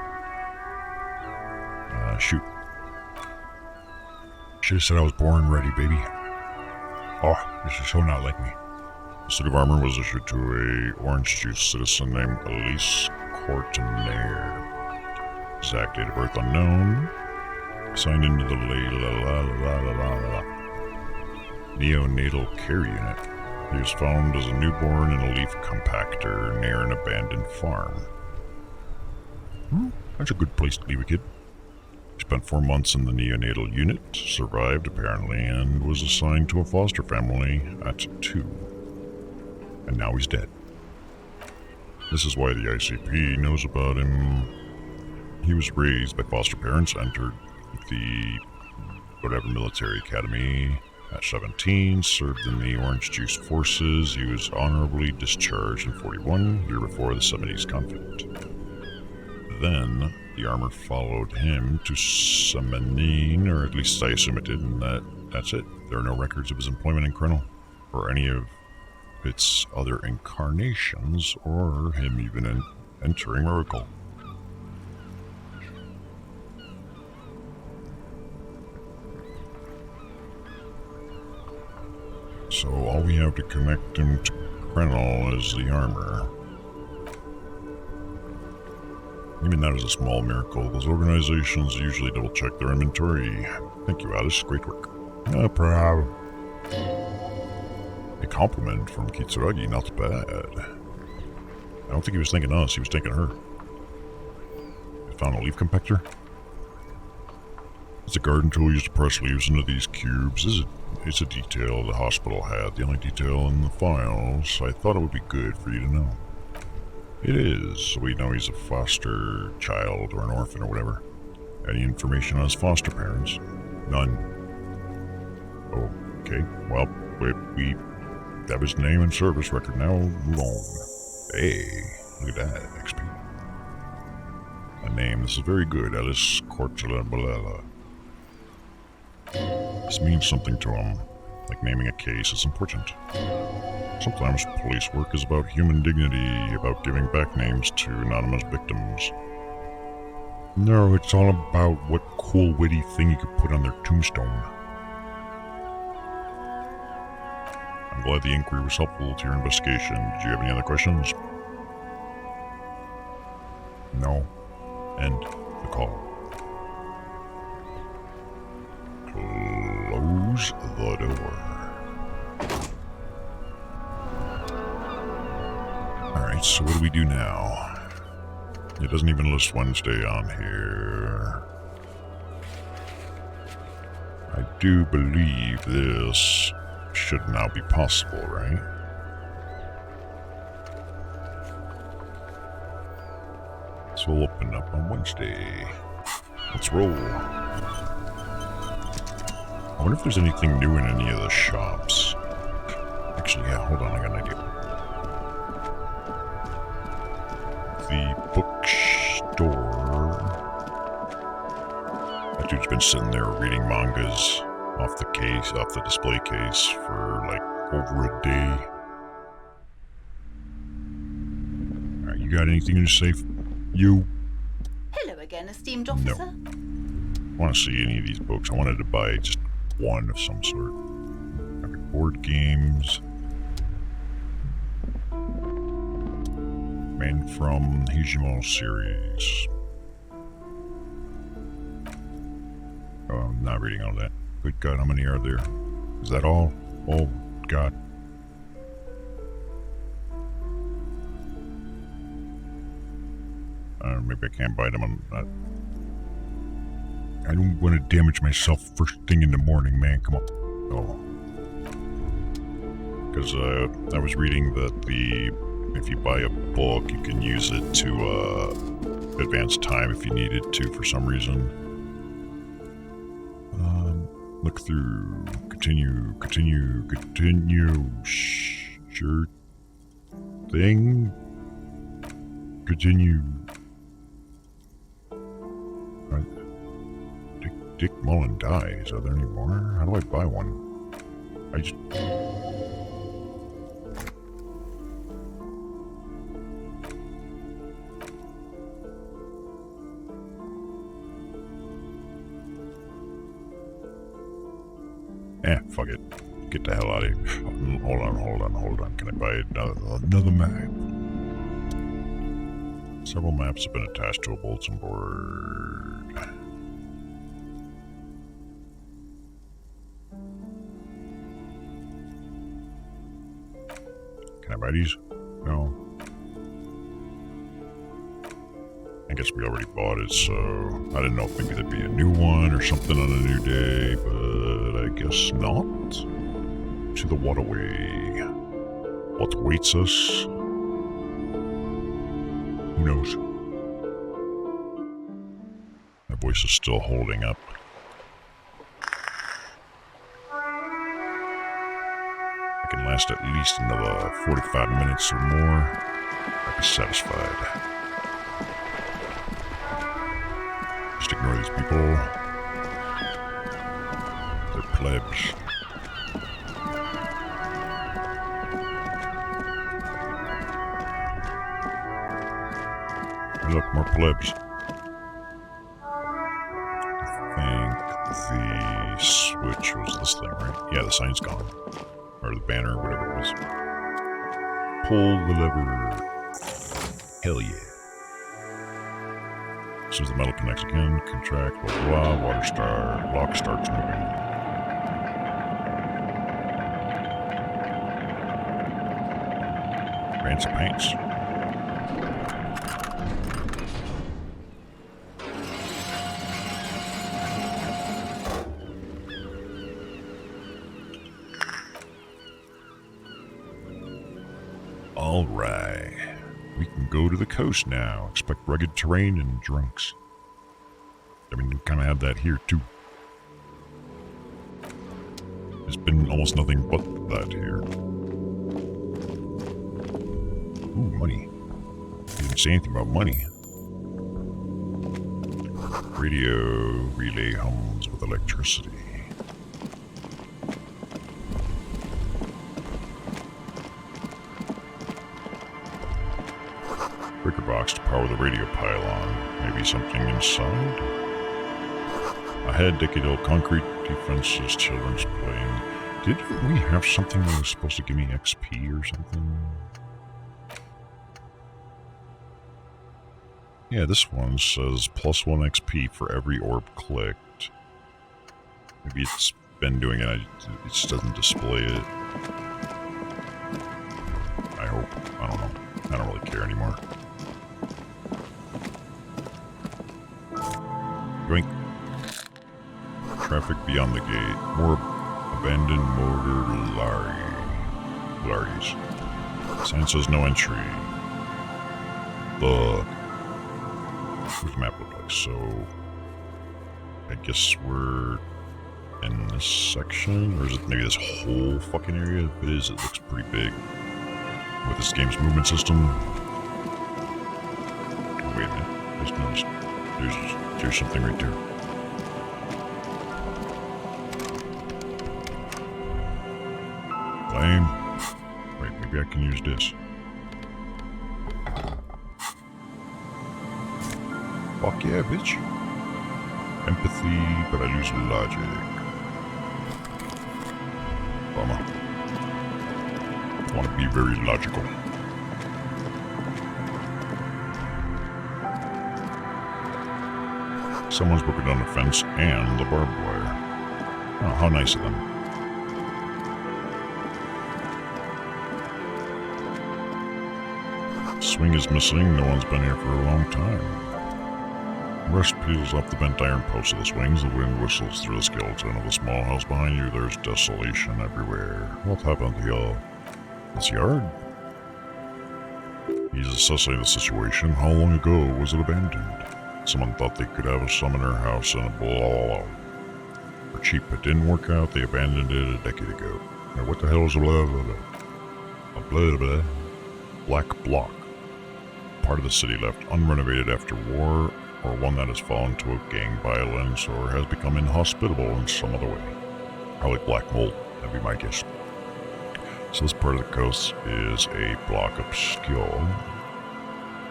Shoot. Should've said I was born ready, baby. Oh, this is so not like me. The suit of armor was issued to a orange juice citizen named Elise Courtenay. Exact date of birth unknown. Signed into the neonatal care unit. He was found as a newborn in a leaf compactor near an abandoned farm. That's a good place to leave a kid. He spent 4 months in the neonatal unit, survived apparently, and was assigned to a foster family at 2. And now he's dead. This is why the ICP knows about him. He was raised by foster parents, entered the whatever military academy at 17, served in the Orange Juice Forces. He was honorably discharged in 41, year before the 70s conflict. Then, the armor followed him to Semenine, or at least I assume it did, and that's it. There are no records of his employment in Krynl, or any of its other incarnations, or him even entering Oracle. So all we have to connect him to Krynl is the armor. Even that is a small miracle. Those organizations usually double-check their inventory. Thank you, Alice. Great work. No problem. A compliment from Kitsuragi, not bad. I don't think he was thinking us, he was thinking her. I found a leaf compactor. It's a garden tool used to press leaves into these cubes. It's a detail the hospital had, the only detail in the files. I thought it would be good for you to know. It is, so we know he's a foster child or an orphan or whatever. Any information on his foster parents? None. Okay, well, we have his name and service record now. Move on. Hey, look at that, XP. A name, this is very good, Alice Cortula. This means something to him, like naming a case is important. Sometimes police work is about human dignity, about giving back names to anonymous victims. No, it's all about what cool, witty thing you could put on their tombstone. I'm glad the inquiry was helpful to your investigation. Did you have any other questions? No. End the call. Close the door. Alright, so what do we do now? It doesn't even list Wednesday on here. I do believe this should now be possible, right? So we'll open up on Wednesday. Let's roll. I wonder if there's anything new in any of the shops. Actually, yeah, hold on, I got an idea. The bookstore That dude's been sitting there reading mangas off the display case for like over a day. Alright, you got anything to say? You? Hello again, esteemed officer. I want to see any of these books. I wanted to buy just one of some sort. Okay, board games. Man from Hijimo series. Oh, I'm not reading all that. Good God, how many are there? Is that all? Oh, God. Maybe I can't buy them. I don't want to damage myself first thing in the morning, man. Come on. Oh. Because I was reading that if you buy a book, you can use it to advance time if you needed to for some reason. Look through. Continue. Sure thing. Continue. Dick Mullen dies. Are there any more? How do I buy one? I just... fuck it. Get the hell out of here. Hold on. Can I buy another map? Several maps have been attached to a bulletin board. Can I buy these? No. I guess we already bought it, so I didn't know if maybe there'd be a new one or something on a new day, but I guess not. To the waterway. What waits us? Who knows? My voice is still holding up. I can last at least another 45 minutes or more. I'd be satisfied. Just ignore these people. They're plebs. Hey, look, more plebs. I think the switch was this thing, right? Yeah, the sign's gone. Or the banner, whatever it was. Pull the lever. Hell yeah. As soon as the metal connects again, contract, blah blah, water start, lock starts moving. Ransom paints. Alright. We can go to the coast now. Expect rugged terrain and drunks. I mean, we kind of have that here, too. There's been almost nothing but that here. Ooh, money. He didn't say anything about money. Radio relay hums with electricity. Breaker box to power the radio pylon. Maybe something inside? Ahead, decade old concrete defenses, children's playing. Didn't we have something that was supposed to give me XP or something? Yeah, this one says +1 XP for every orb clicked. Maybe it's been doing it, it just doesn't display it. I hope. I don't know. I don't really care anymore. Yoink. Traffic beyond the gate. More abandoned motor lorries. Sign says no entry. Look. What does the map look like? So, I guess we're in this section, or is it maybe this whole fucking area? If it is, it looks pretty big. With this game's movement system. Oh, wait a minute. I just noticed there's something right there. Maybe I can use this. Fuck yeah, bitch. Empathy, but I lose logic. Bummer. I want to be very logical. Someone's broken down the fence and the barbed wire. Oh, how nice of them. Swing is missing. No one's been here for a long time. Rust peels off the bent iron posts of the swings. The wind whistles through the skeleton of the small house behind you. There's desolation everywhere. What happened here? This yard? He's assessing the situation. How long ago was it abandoned? Someone thought they could have a summoner house and a blah blah blah. For cheap, it didn't work out. They abandoned it a decade ago. Now what the hell is a blah blah blah? A blah blah. Black block. Part of the city left unrenovated after war, or one that has fallen to a gang violence or has become inhospitable in some other way. Probably black mold, that'd be my guess. So this part of the coast is a block of skill.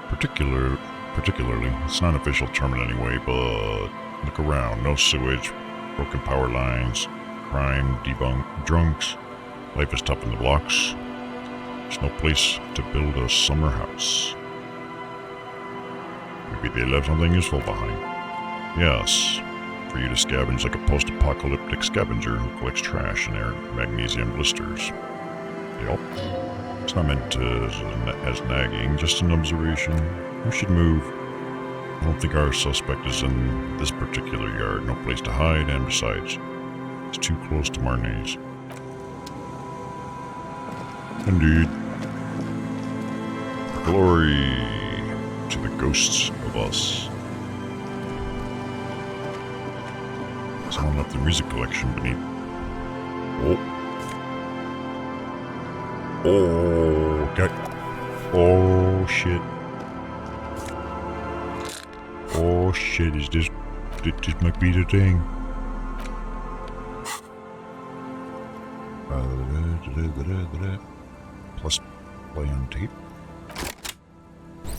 Particularly, it's not an official term in any way, but look around. No sewage, broken power lines, crime, drunks. Life is tough in the blocks. There's no place to build a summer house. Maybe they left something useful behind. Yes, for you to scavenge like a post-apocalyptic scavenger who collects trash and magnesium blisters. Yep. It's not meant as nagging, just an observation. We should move. I don't think our suspect is in this particular yard. No place to hide, and besides, it's too close to Marnay's. Indeed. Glory to the ghosts of us. Someone left the music collection beneath. Oh, God. Oh, shit. Oh, shit. Is this might be the thing. Plus play on tape.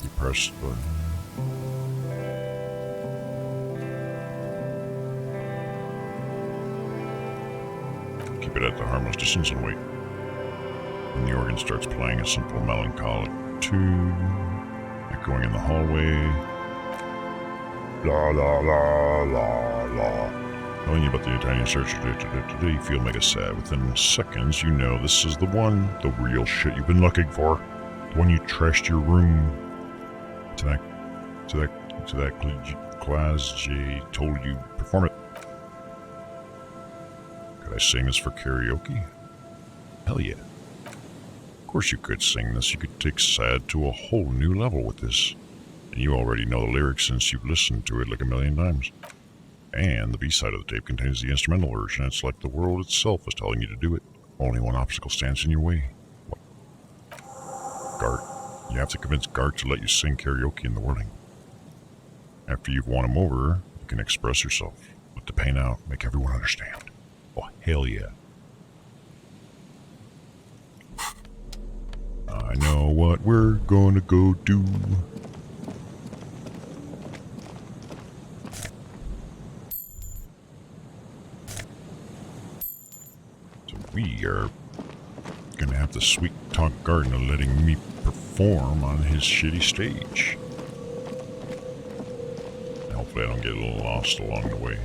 You press the button. Keep it at the harmless distance and wait. When the organ starts playing a simple melancholic tune, echoing in the hallway. La la la la la. Knowing about the Italian search today, you feel mega sad. Within seconds, you know this is the one, the real shit you've been looking for. The one you trashed your room. To that class J told you perform it. Could I sing this for karaoke? Hell yeah. Of course you could sing this. You could take sad to a whole new level with this. And you already know the lyrics since you've listened to it like a million times. And the B-side of the tape contains the instrumental version. It's like the world itself is telling you to do it. Only one obstacle stands in your way. What? Gart. You have to convince Gart to let you sing karaoke in the whirling. After you've won him over, you can express yourself. Let the pain out. Make everyone understand. Oh, hell yeah. I know what we're gonna go do. So we are gonna have to sweet talk Gardner letting me perform on his shitty stage. Hopefully I don't get a little lost along the way.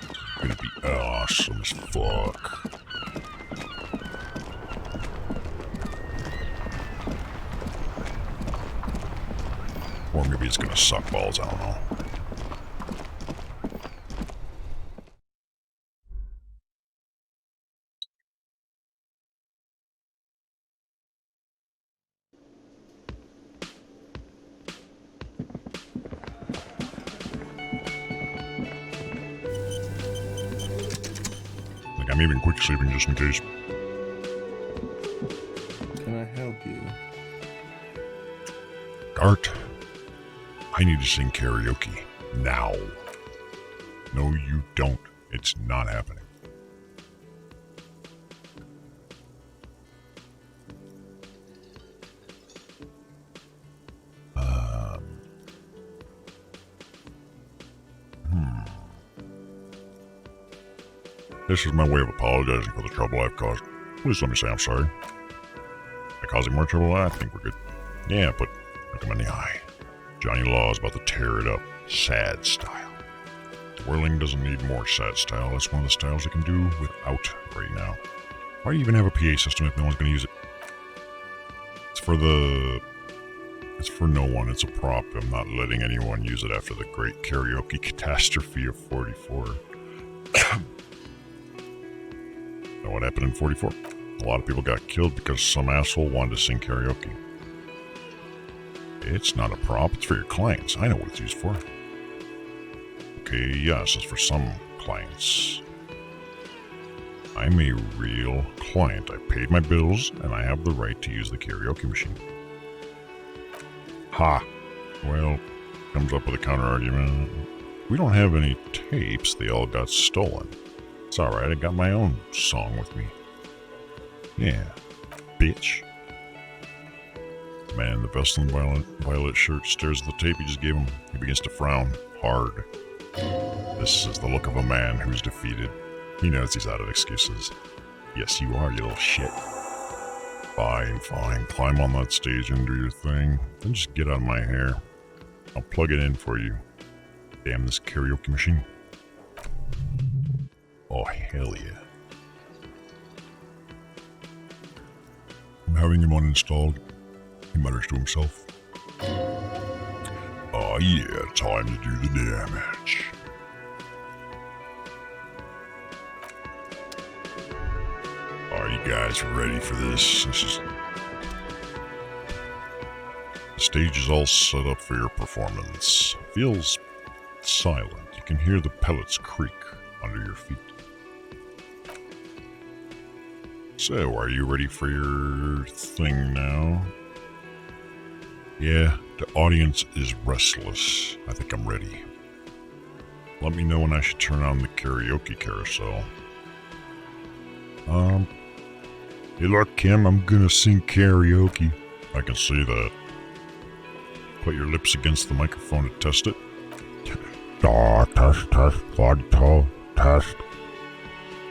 It's gonna be awesome as fuck. Or maybe it's gonna suck balls, I don't know. I'm even quick sleeping just in case. Can I help you? Gart, I need to sing karaoke. Now. No, you don't. It's not happening. This is my way of apologizing for the trouble I've caused. Please let me say I'm sorry. Am I causing more trouble? I think we're good. Yeah, but look him in the eye. Johnny Law is about to tear it up. Sad style. Whirling doesn't need more sad style. That's one of the styles I can do without right now. Why do you even have a PA system if no one's going to use it? It's for no one. It's a prop. I'm not letting anyone use it after the great karaoke catastrophe of 44. Know what happened in 44? A lot of people got killed because some asshole wanted to sing karaoke. It's not a prop. It's for your clients. I know what it's used for. Okay, yes, it's for some clients. I'm a real client. I paid my bills, and I have the right to use the karaoke machine. Ha! Well, comes up with a counter-argument. We don't have any tapes. They all got stolen. It's alright, I got my own song with me. Yeah, bitch. Man in the vest and violet shirt stares at the tape he just gave him. He begins to frown hard. This is the look of a man who's defeated. He knows he's out of excuses. Yes, you are, you little shit. Fine, fine. Climb on that stage and do your thing. Then just get out of my hair. I'll plug it in for you. Damn this karaoke machine. Oh, hell yeah. I'm having him uninstalled. He mutters to himself. Oh yeah, time to do the damage. Are you guys ready for this? The stage is all set up for your performance. Feels silent. You can hear the pellets creak under your feet. So, are you ready for your thing now? Yeah, the audience is restless. I think I'm ready. Let me know when I should turn on the karaoke carousel. Hey look, Kim, I'm gonna sing karaoke. I can see that. Put your lips against the microphone to test it. Test, 1, 2, test.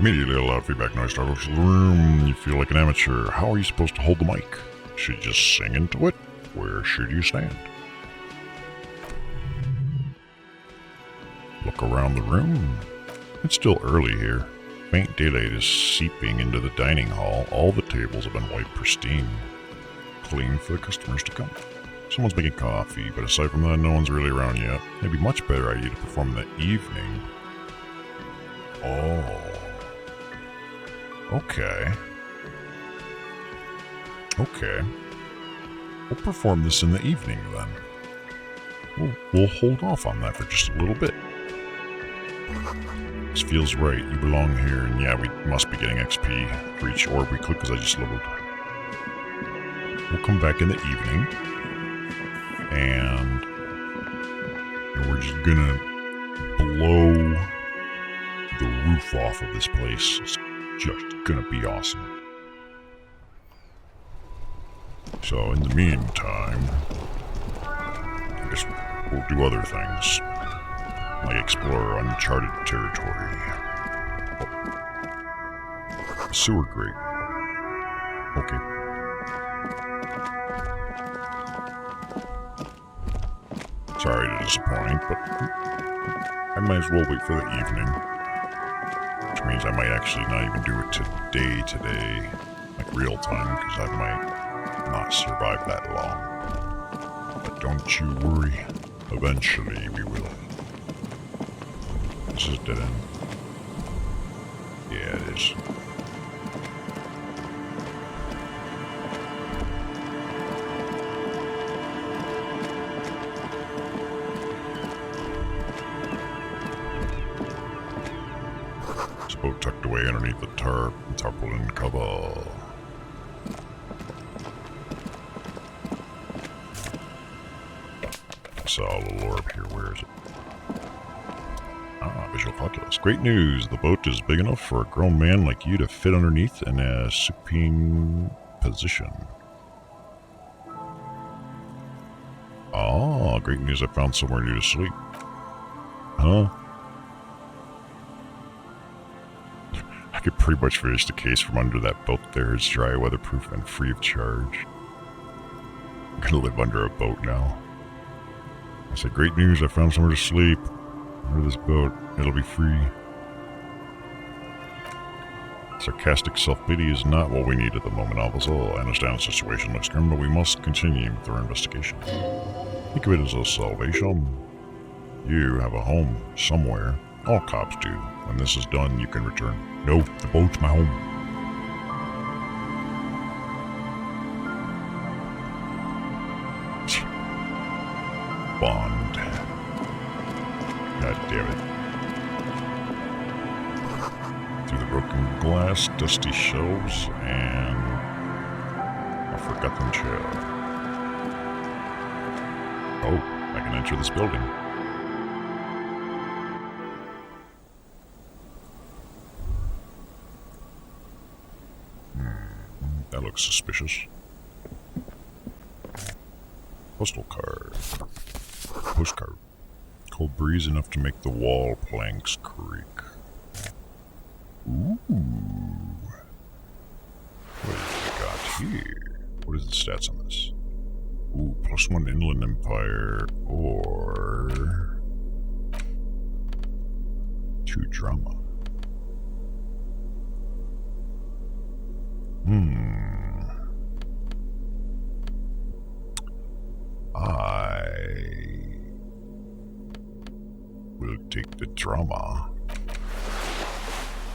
Immediately a loud feedback noise startles the room. You feel like an amateur. How are you supposed to hold the mic? Should you just sing into it? Where should you stand? Look around the room. It's still early here. Faint daylight is seeping into the dining hall. All the tables have been wiped pristine. Clean for the customers to come. Someone's making coffee, but aside from that, no one's really around yet. It'd be a much better idea to perform in the evening. Oh. Okay. Okay. We'll perform this in the evening, then. We'll hold off on that for just a little bit. This feels right. You belong here, and yeah, we must be getting XP for each orb we click because I just leveled. We'll come back in the evening, and we're just gonna blow the roof off of this place. It's just gonna be awesome. So in the meantime, I guess we'll do other things, like explore uncharted territory. Oh. Sewer grate. Okay. Sorry to disappoint, but I might as well wait for the evening. Which means I might actually not even do it today, like real time, because I might not survive that long. But don't you worry, eventually we will. This is dead end. Yeah, it is. This boat tucked away underneath the tarpaulin cover. I saw a little orb here. Where is it? Ah, visual calculus. Great news. The boat is big enough for a grown man like you to fit underneath in a supine position. Oh, great news. I found somewhere new to sleep. Huh? I could pretty much finish the case from under that boat there. It's dry, weatherproof, and free of charge. I'm gonna live under a boat now. I said, great news. I found somewhere to sleep. Under this boat. It'll be free. Sarcastic self-pity is not what we need at the moment, officer. I understand the situation looks grim, but we must continue with our investigation. Think of it as a salvation. You have a home somewhere. All cops do. When this is done, you can return. No, the boat's my home. Bond. God damn it. Through the broken glass, dusty shelves, and a forgotten chair. Oh, I can enter this building. That looks suspicious. Postal card. Postcard. Cold breeze enough to make the wall planks creak. Ooh. What have we got here? What is the stats on this? Ooh, +1 Inland Empire or 2 drama. I will take the drama,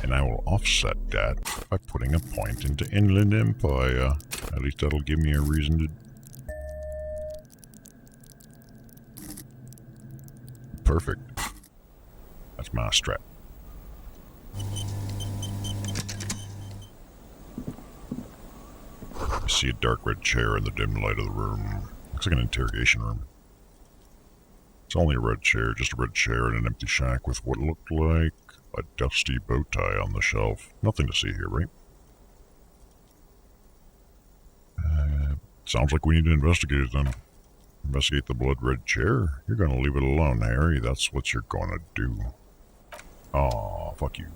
and I will offset that by putting a point into Inland Empire. At least that'll give me a reason to... Perfect. That's my strat. I see a dark red chair in the dim light of the room. Looks like an interrogation room. It's only a red chair, just a red chair in an empty shack with what looked like a dusty bow tie on the shelf. Nothing to see here, right? Sounds like we need to investigate it then. Investigate the blood red chair? You're gonna leave it alone, Harry. That's what you're gonna do. Aw, fuck you.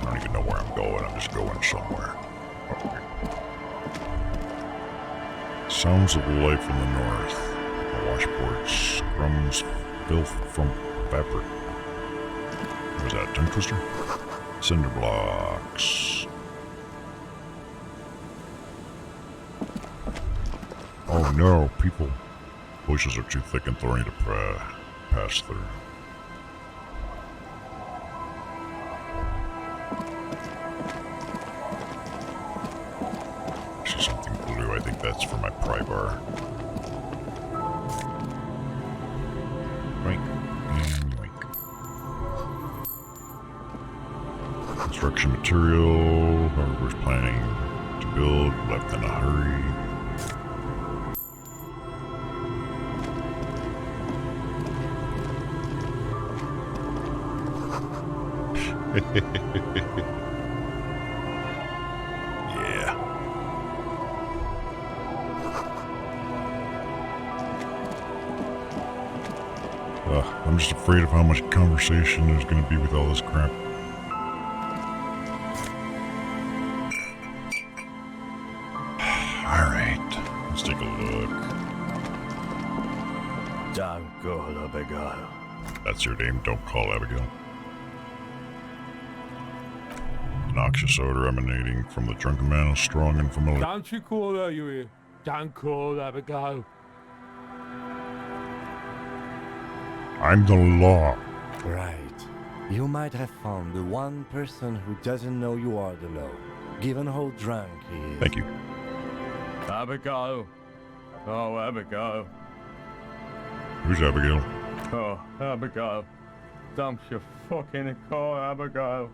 I don't even know where I'm going. I'm just going somewhere. Okay. Sounds of life in the north. A washboard scrums filth from fabric. What was that, a tongue twister? Cinder blocks. Oh no, people. Bushes are too thick and thorny to pass through. I see something blue. I think that's for my pry bar. Yoink. And yoink. Construction material. Whoever was planning to build left in a hurry. Yeah. I'm just afraid of how much conversation there's going to be with all this crap. Alright, let's take a look. Don't call Abigail. That's your name, don't call Abigail. Noxious odor emanating from the drunken man is strong and familiar. Don't you call her, you hear? Don't call Abigail. I'm the law. Right. You might have found the one person who doesn't know you are the law, given how drunk he is. Thank you. Abigail. Oh, Abigail. Who's Abigail? Oh, Abigail. Dump your fucking car, Abigail.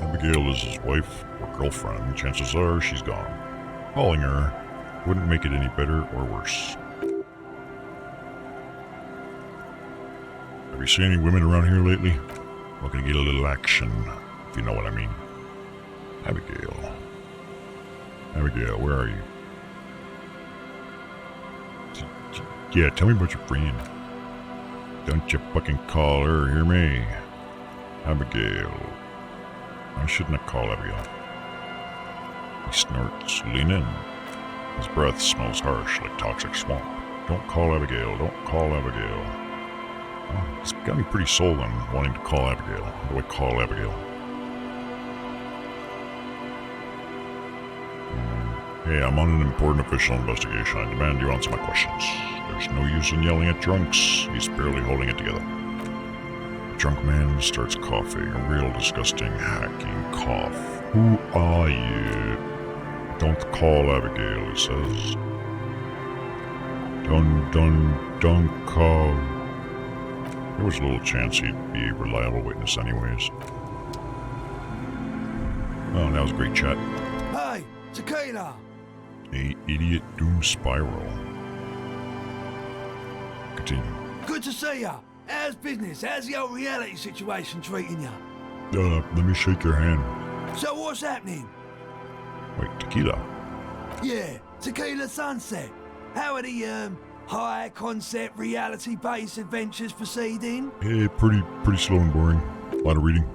Abigail is his wife or girlfriend. Chances are she's gone. Calling her wouldn't make it any better or worse. Have you seen any women around here lately? Looking to get a little action, if you know what I mean. Abigail. Abigail, where are you? Yeah, tell me about your friend. Don't you fucking call her, hear me? Abigail. I shouldn't have called Abigail. He snorts, lean in. His breath smells harsh like toxic swamp. Don't call Abigail, don't call Abigail. Oh, it's got me pretty sold on wanting to call Abigail. How do I call Abigail? Hey, I'm on an important official investigation. I demand you answer my questions. There's no use in yelling at drunks. He's barely holding it together. The drunk man starts coughing, a real disgusting, hacking cough. Who are you? Don't call Abigail, he says. Don't call. There was little chance he'd be a reliable witness anyways. Oh, that was a great chat. Hey, tequila! A idiot doom spiral. Continue. Good to see ya. How's business? How's the old reality situation treating ya? Let me shake your hand. So what's happening? Wait, tequila? Yeah, Tequila Sunset. How are the, high concept reality based adventures proceeding? Hey, pretty slow and boring. A lot of reading.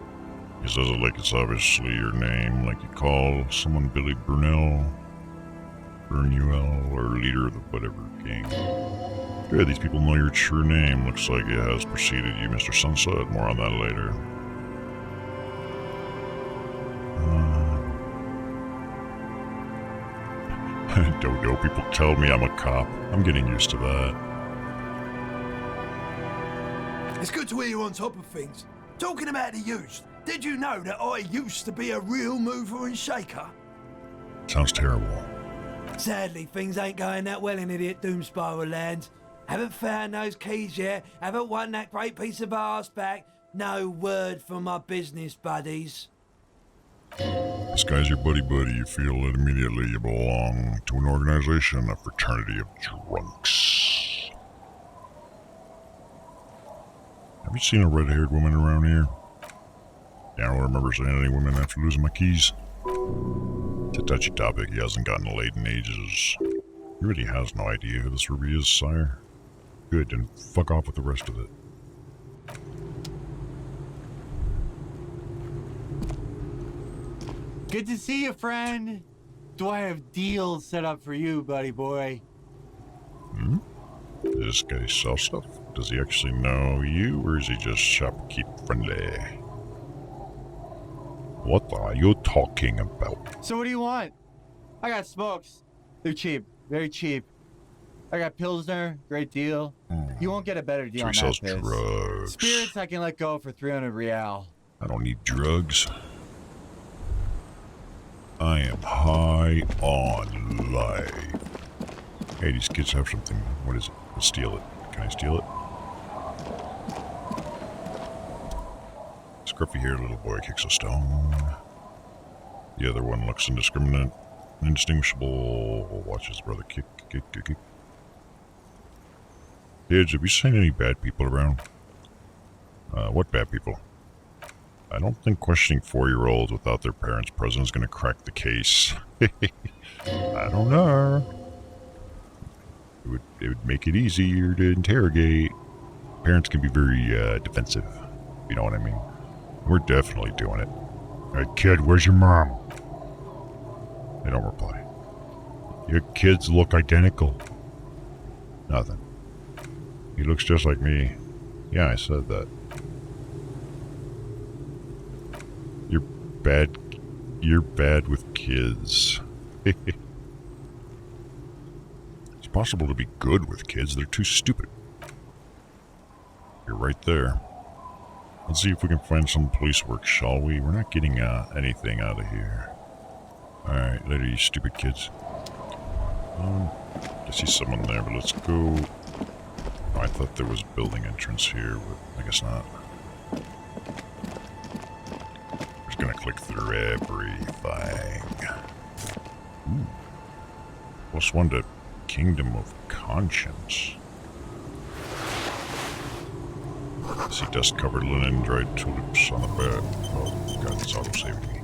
He says it like it's obviously your name, like you call someone Billy Brunel, Bernuel, or leader of the whatever gang. Yeah, these people know your true name. Looks like it has preceded you, Mr. Sunset. More on that later. Dodo, people tell me I'm a cop. I'm getting used to that. It's good to hear you on top of things. Talking about the youth, did you know that I used to be a real mover and shaker? Sounds terrible. Sadly, things ain't going that well in Idiot Doom Spiral land. Haven't found those keys yet, haven't won that great piece of arse back. No word from my business buddies. This guy's your buddy. You feel that immediately you belong to an organization, a fraternity of drunks. Have you seen a red-haired woman around here? Yeah, I don't remember seeing any women after losing my keys. It's a touchy topic. He hasn't gotten laid in ages. He really has no idea who this Ruby is, sire. Good, and fuck off with the rest of it. Good to see you, friend. Do I have deals set up for you, buddy boy? Does this guy sell stuff? Does he actually know you, or is he just shopkeep friendly? What are you talking about? So what do you want? I got smokes. They're cheap. Very cheap. I got Pilsner. Great deal. You won't get a better deal So on he that sells piss. drugs. Spirits I can let go for 300 real. I don't need drugs. I am high on life. Hey, these kids have something. What is it? Let's steal it. Can I steal it? Scruffy-haired little boy kicks a stone. The other one looks indiscriminate, indistinguishable. Watch his brother kick. Kids, have you seen any bad people around? What bad people? I don't think questioning 4-year-olds without their parents present is going to crack the case. I don't know. It would make it easier to interrogate. Parents can be very defensive, if you know what I mean. We're definitely doing it. Hey kid, where's your mom? They don't reply. Your kids look identical. Nothing. He looks just like me. Yeah, I said that. You're bad with kids. It's possible to be good with kids. They're too stupid. You're right there. Let's see if we can find some police work, shall we? We're not getting anything out of here. Alright, later, you stupid kids. I see someone there, but let's go. I thought there was a building entrance here, but I guess not. Just gonna click through everything. Ooh. +1 to Kingdom of Conscience. See dust-covered linen, dried tulips on the bed. Oh god, it's auto-saving me.